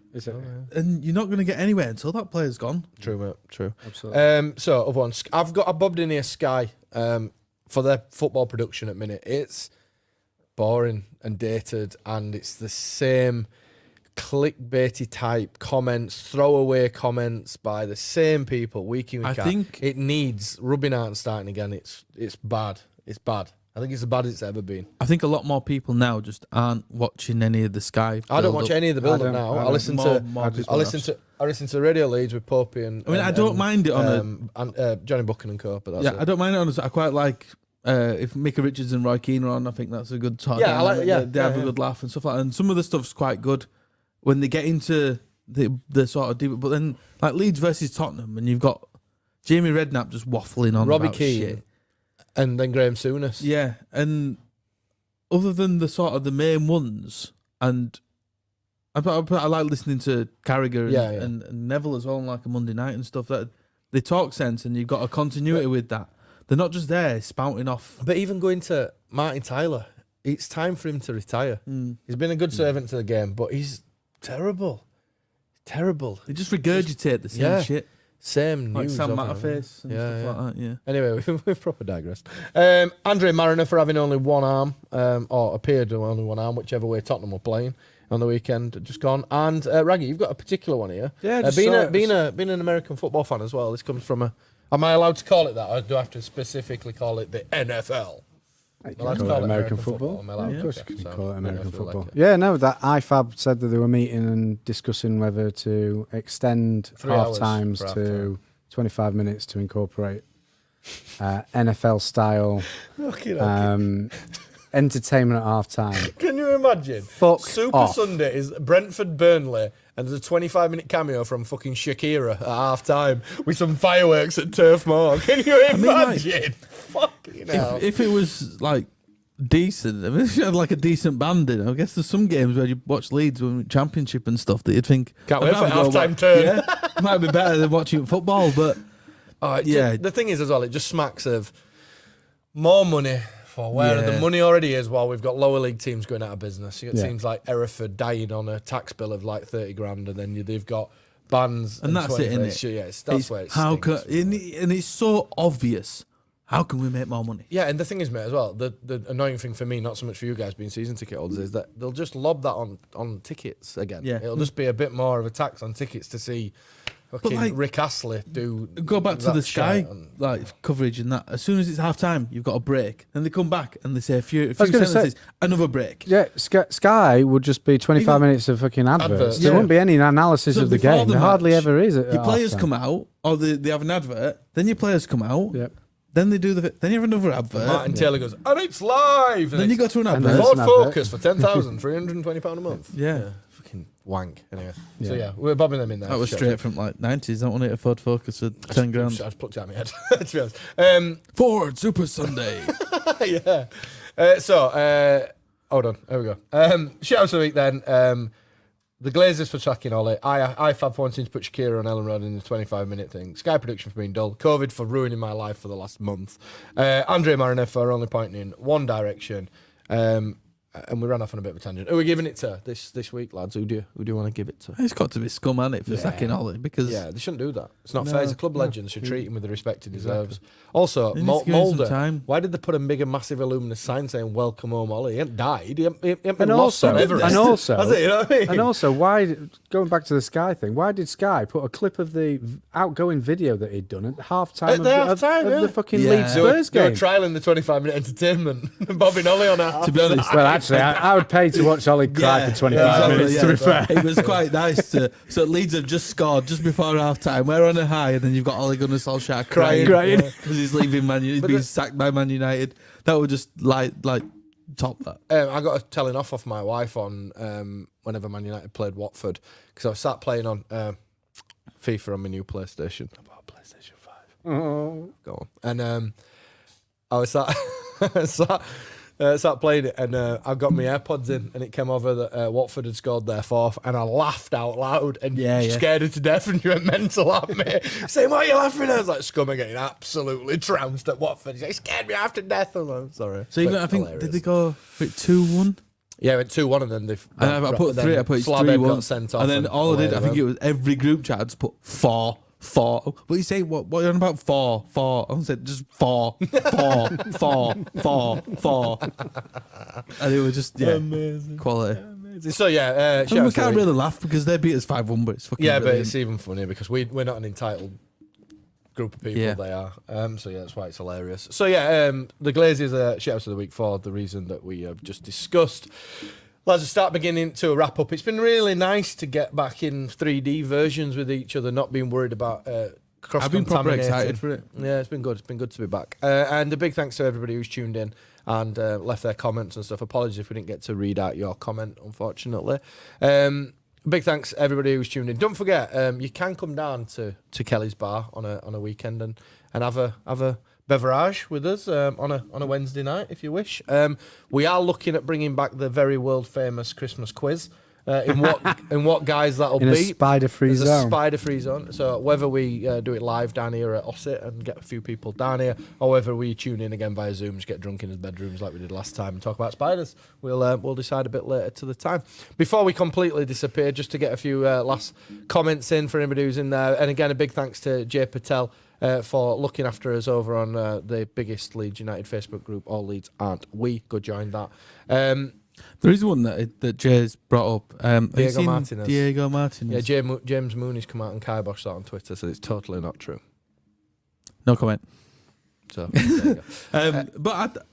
and you're not going to get anywhere until that player's gone. True, mate. True. Absolutely. So, other one. I bobbed in here Sky for their football production at minute. It's boring and dated, and it's the same clickbaity type comments, throwaway comments by the same people week in, week out. I think it needs rubbing out and starting again. It's bad. It's bad. I think it's as bad as it's ever been. I think a lot more people now just aren't watching any of the Sky. I don't watch any of the build-up now. I listen to Radio Leeds with Popey and. I mean, I don't mind it on Johnny Buchan and Co. But that's it. I don't mind it on. I quite like if Micah Richards and Roy Keane are on. I think that's a good talk. Yeah, they have a good laugh and stuff like that. And some of the stuff's quite good when they get into the sort of deep. But then like Leeds versus Tottenham, and you've got Jamie Redknapp just waffling on Robbie about Keane. shit. And then Graham Souness. Yeah, and other than the sort of the main ones, and I like listening to Carragher and Neville as well on like a Monday night and stuff. That they talk sense, and you've got a continuity with that. They're not just there spouting off. But even going to Martin Tyler, it's time for him to retire. He's been a good servant to the game, but he's terrible. Terrible. They just regurgitate the same shit. Same Like news. Sam haven't we? Matterface and stuff like that, yeah. Anyway, we've proper digressed. Andre Mariner for having only one arm, or appeared to only one arm, whichever way Tottenham were playing on the weekend, just gone. And Raggy, you've got a particular one here. Yeah, just being an American football fan as well. This comes from a. Am I allowed to call it that, or do I have to specifically call it the NFL? You Am I allowed can to call it American football. Am I allowed? Of course Okay, you can so, call it American I feel like football. it. Yeah, no, that IFAB said that they were meeting and discussing whether to extend 3 half hours times for half to 25 minutes to incorporate NFL style entertainment at half time. Can you imagine? Fuck Super off. Sunday is Brentford Burnley, and there's a 25-minute cameo from fucking Shakira at half time with some fireworks at Turf Moor. Can you imagine? Fucking hell. If it was like decent, I mean, if you had like a decent band in, I guess there's some games where you watch Leeds when Championship and stuff that you'd think Can't I'd wait for rather go half-time back- turn. Yeah, might be better than watching football, but Yeah. The thing is as well, it just smacks of more money for where the money already is, while we've got lower league teams going out of business. You got teams like Hereford dying on a tax bill of like 30 grand, and then they've got bands and that's it, innit? innit? Yeah, that's where it how stinks. and it's so obvious. How can we make more money? Yeah, and the thing is, mate, as well, the annoying thing for me, not so much for you guys being season ticket holders, is that they'll just lob that on tickets again. Yeah. It'll just be a bit more of a tax on tickets to see fucking like, Rick Astley do. Go back to that the Sky shit and- like coverage and that. As soon as it's half time, you've got a break. Then they come back and they say a few gonna sentences, say- another break. Yeah, Sky would just be 25 minutes of fucking adverts. Adverts, There yeah. wouldn't be any analysis So of the before game. the There hardly match, ever is. At Your players halftime. come out, or they have an advert. Then your players come out. Yep. Then they do then you have another advert. Martin Taylor goes, and it's live. Then you go to an And advert. then- Ford There's an advert. Focus for £10,320 a month. Yeah. Fucking wank. Anyway, so yeah, we're bobbing them in there. That was for straight from like 90s. Don't want it a Ford Focus at 10 sure. I grand. just plucked it out of my head, to be honest. Ford Super Sunday. Yeah. Hold on. There we go. Shout out to the week then. The Glazers for tracking Ollie. IFAB for wanting to put Shakira on Ellen Road in the 25-minute thing. Sky Production for being dull. COVID for ruining my life for the last month. Andre Mariner for only pointing in one direction. And we ran off on a bit of a tangent. Who are we giving it to this week, lads? Who do you want to give it to? It's got to be scum, hasn't it, for sacking Ollie? Because Yeah, they shouldn't do that. It's not fair. He's a club legend. They should treat him with the respect he deserves. Exactly. Also, He needs to give him some Mulder. time. Why did they put a big and massive illuminous sign saying "Welcome home, Ollie"? He ain't died. He ain't been And lost also, on Everest. and also, That's it, you know what I mean? and also, going back to the Sky thing, why did Sky put a clip of the outgoing video that he'd done at half time At of, the the, half-time, of yeah. the fucking Yeah. Leeds They were Spurs game? trialing the 25-minute entertainment. Bobbing Ollie on a to be honest, Well, actually, I would pay to watch Ollie cry for 25 minutes, to be fair. It was quite nice to. So Leeds have just scored just before half time. We're on a high, and then you've got Ole Gunnar Solskjaer crying Crying. because he's leaving Man United. He's being sacked by Man United. That would just like top that. I got a telling off my wife on whenever Man United played Watford, because I was sat playing on FIFA on my new PlayStation. I bought a PlayStation 5. Oh. Go on. And I was sat playing it, and I got my AirPods in, and it came over that Watford had scored their fourth, and I laughed out loud and scared her to death, and she went mental at me, saying, "Why are you laughing?" I was like, "Scum are getting absolutely trounced at Watford." He's like, "Scared me half to death." I was like, "Sorry." So even But I think hilarious. did they go for it 2-1? Yeah, it went 2-1, and then they. And I put then 3. I put it Slabhead 3-1. got sent off, And then all I did, I think it was every group chat just put 4. What you say? What are you on about? 4. I said just 4. And it was just Amazing. quality. So yeah, And we can't really laugh because they beat us 5-1, but it's fucking Yeah, but brilliant. it's even funnier because we're not an entitled group of people. Yeah. They are. So yeah, that's why it's hilarious. So yeah, the Glazers are shout out of the week for the reason that we have just discussed. Let's start beginning to wrap up. It's been really nice to get back in 3D versions with each other, not being worried about cross-contaminating. I've been proper excited for it. Yeah, it's been good. It's been good to be back. And a big thanks to everybody who's tuned in and left their comments and stuff. Apologies if we didn't get to read out your comment, unfortunately. Big thanks everybody who's tuned in. Don't forget, you can come down to Kelly's Bar on a weekend and have a beverage with us on a Wednesday night if you wish. We are looking at bringing back the very world famous Christmas quiz. in what guys that'll In a be. spider-free There's a zone. spider-free zone. So whether we do it live down here at Ossett and get a few people down here, or whether we tune in again via Zoom, just get drunk in his bedrooms like we did last time and talk about spiders, we'll decide a bit later to the time. Before we completely disappear, just to get a few last comments in for anybody who's in there. And again, a big thanks to Jay Patel for looking after us over on the biggest Leeds United Facebook group, All Leeds Aren't We. Go join that. There is one that Jay's brought up. Have you Diego seen Martinez. Diego Martinez. Yeah, James Mooney's come out and kiboshed that on Twitter, so it's totally not true. No comment. So there you go. But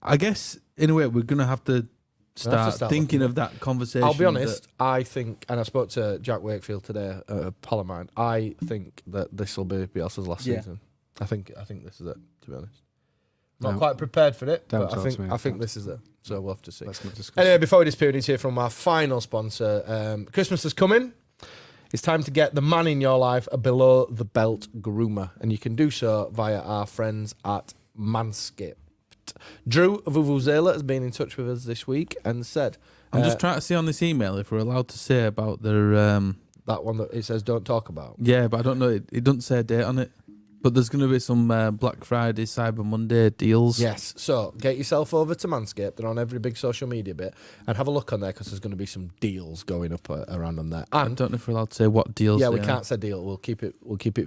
I guess in a way we're gonna have to start thinking of that conversation. I'll be honest, I think, and I spoke to Jack Wakefield today, pal of mine, I think that this will be Bielsa's last season. I think this is it, to be honest. Not quite prepared for it, but I think this is it. So we'll have to see. Anyway, before we disappear, we need to hear from our final sponsor. Christmas is coming. It's time to get the man in your life a below-the-belt groomer, and you can do so via our friends at Manscapped. Drew Vuvuzela has been in touch with us this week and said... I'm just trying to see on this email if we're allowed to say about their... that one that it says don't talk about. Yeah, but I don't know. It doesn't say a date on it. But there's going to be some Black Friday, Cyber Monday deals. Yes, so get yourself over to Manscaped. They're on every big social media bit. And have a look on there because there's going to be some deals going up around on there. I And don't know if we're allowed to say what deals. yeah, we can't say deal. We'll keep it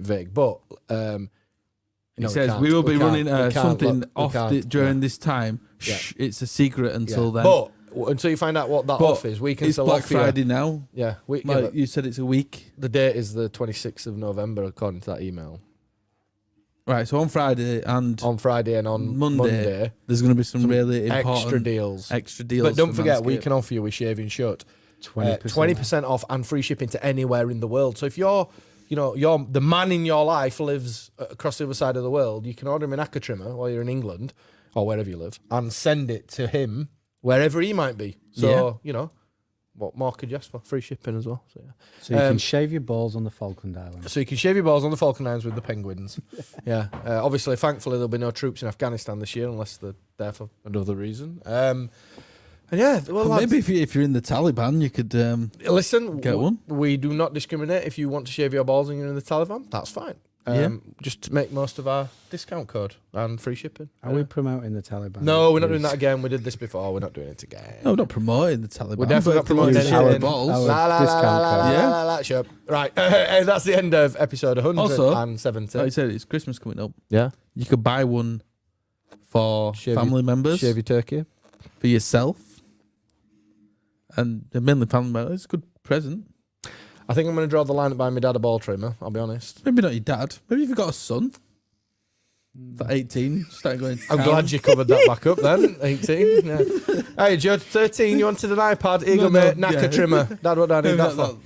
vague. But It says we will be running something off during this time. Shh, it's a secret until then. But until you find out what that off is, we can it's still Black offer you- Friday now. Yeah, Like you said, it's a week. the date is the 26th of November, according to that email. Right, so on Friday and On Friday and on Monday, there's going to be some really important extra deals. But But don't forget, we can offer you with Shaving Shut 20% off and free shipping to anywhere in the world. So if you're the man in your life lives across the other side of the world, you can order him an acca trimmer while you're in England or wherever you live and send it to him wherever he might be. So, what more could you ask for? Free shipping as well. So, yeah. So you can shave your balls on the Falkland Islands. So you can shave your balls on the Falkland Islands with the penguins. Yeah. Obviously, thankfully, there'll be no troops in Afghanistan this year unless they're there for another reason. And yeah, well, maybe if you're in the Taliban, you could listen. Get one. We do not discriminate. If you want to shave your balls and you're in the Taliban, that's fine. Just to make most of our discount code and free shipping. Are we promoting the Taliban? No, we're not doing that again. We did this before. We're not doing it again. No, we're not promoting the Taliban. We're definitely not promoting use anything. our balls. Discount code. Shut up. Right. And that's the end of episode 170. Like I said, it's Christmas coming up. Yeah. You could buy one for family members, Shave your turkey. for yourself, and mainly family members. It's a good present. I think I'm going to draw the line at buying my dad a ball trimmer, I'll be honest. Maybe not your dad. Maybe if you've got a son. For 18, starting going to I'm town. glad you covered that back up then. 18. Yeah. Hey, Judge, 13, you wanted an iPad? Here you go, mate. Knacker trimmer. Dad, what do I need that for?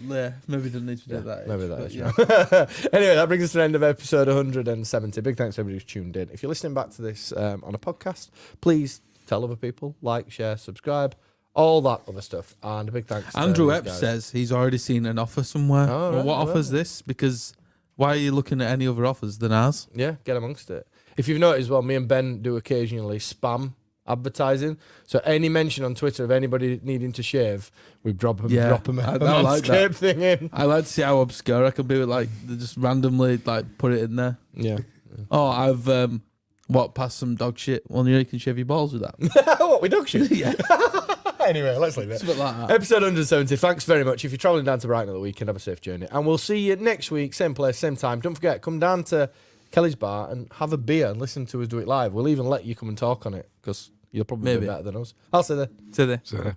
Maybe don't need to do that. Maybe that but is. yeah. Anyway, that brings us to the end of episode 170. Big thanks to everybody who's tuned in. If you're listening back to this on a podcast, please tell other people, like, share, subscribe, all that other stuff. And a big thanks to Andrew these Epps guys. says he's already seen an offer somewhere. Oh, Well, right, what offer's this? Because why are you looking at any other offers than ours? Yeah, get amongst it. If you've noticed, well, me and Ben do occasionally spam advertising. So any mention on Twitter of anybody needing to shave, we drop them a I like Manscaped that. thing in. I like to see how obscure I can be with, like, they just randomly like put it in there. Yeah. Oh, I've passed some dog shit. Well, you can shave your balls with that. What, we dog shit? Yeah. Anyway, let's leave it. It's a bit like that. Episode 170. Thanks very much. If you're travelling down to Brighton at the weekend, have a safe journey. And we'll see you next week, same place, same time. Don't forget, come down to Kelly's Bar and have a beer and listen to us do it live. We'll even let you come and talk on it because you'll probably be better than us. I'll see you there. See you there. So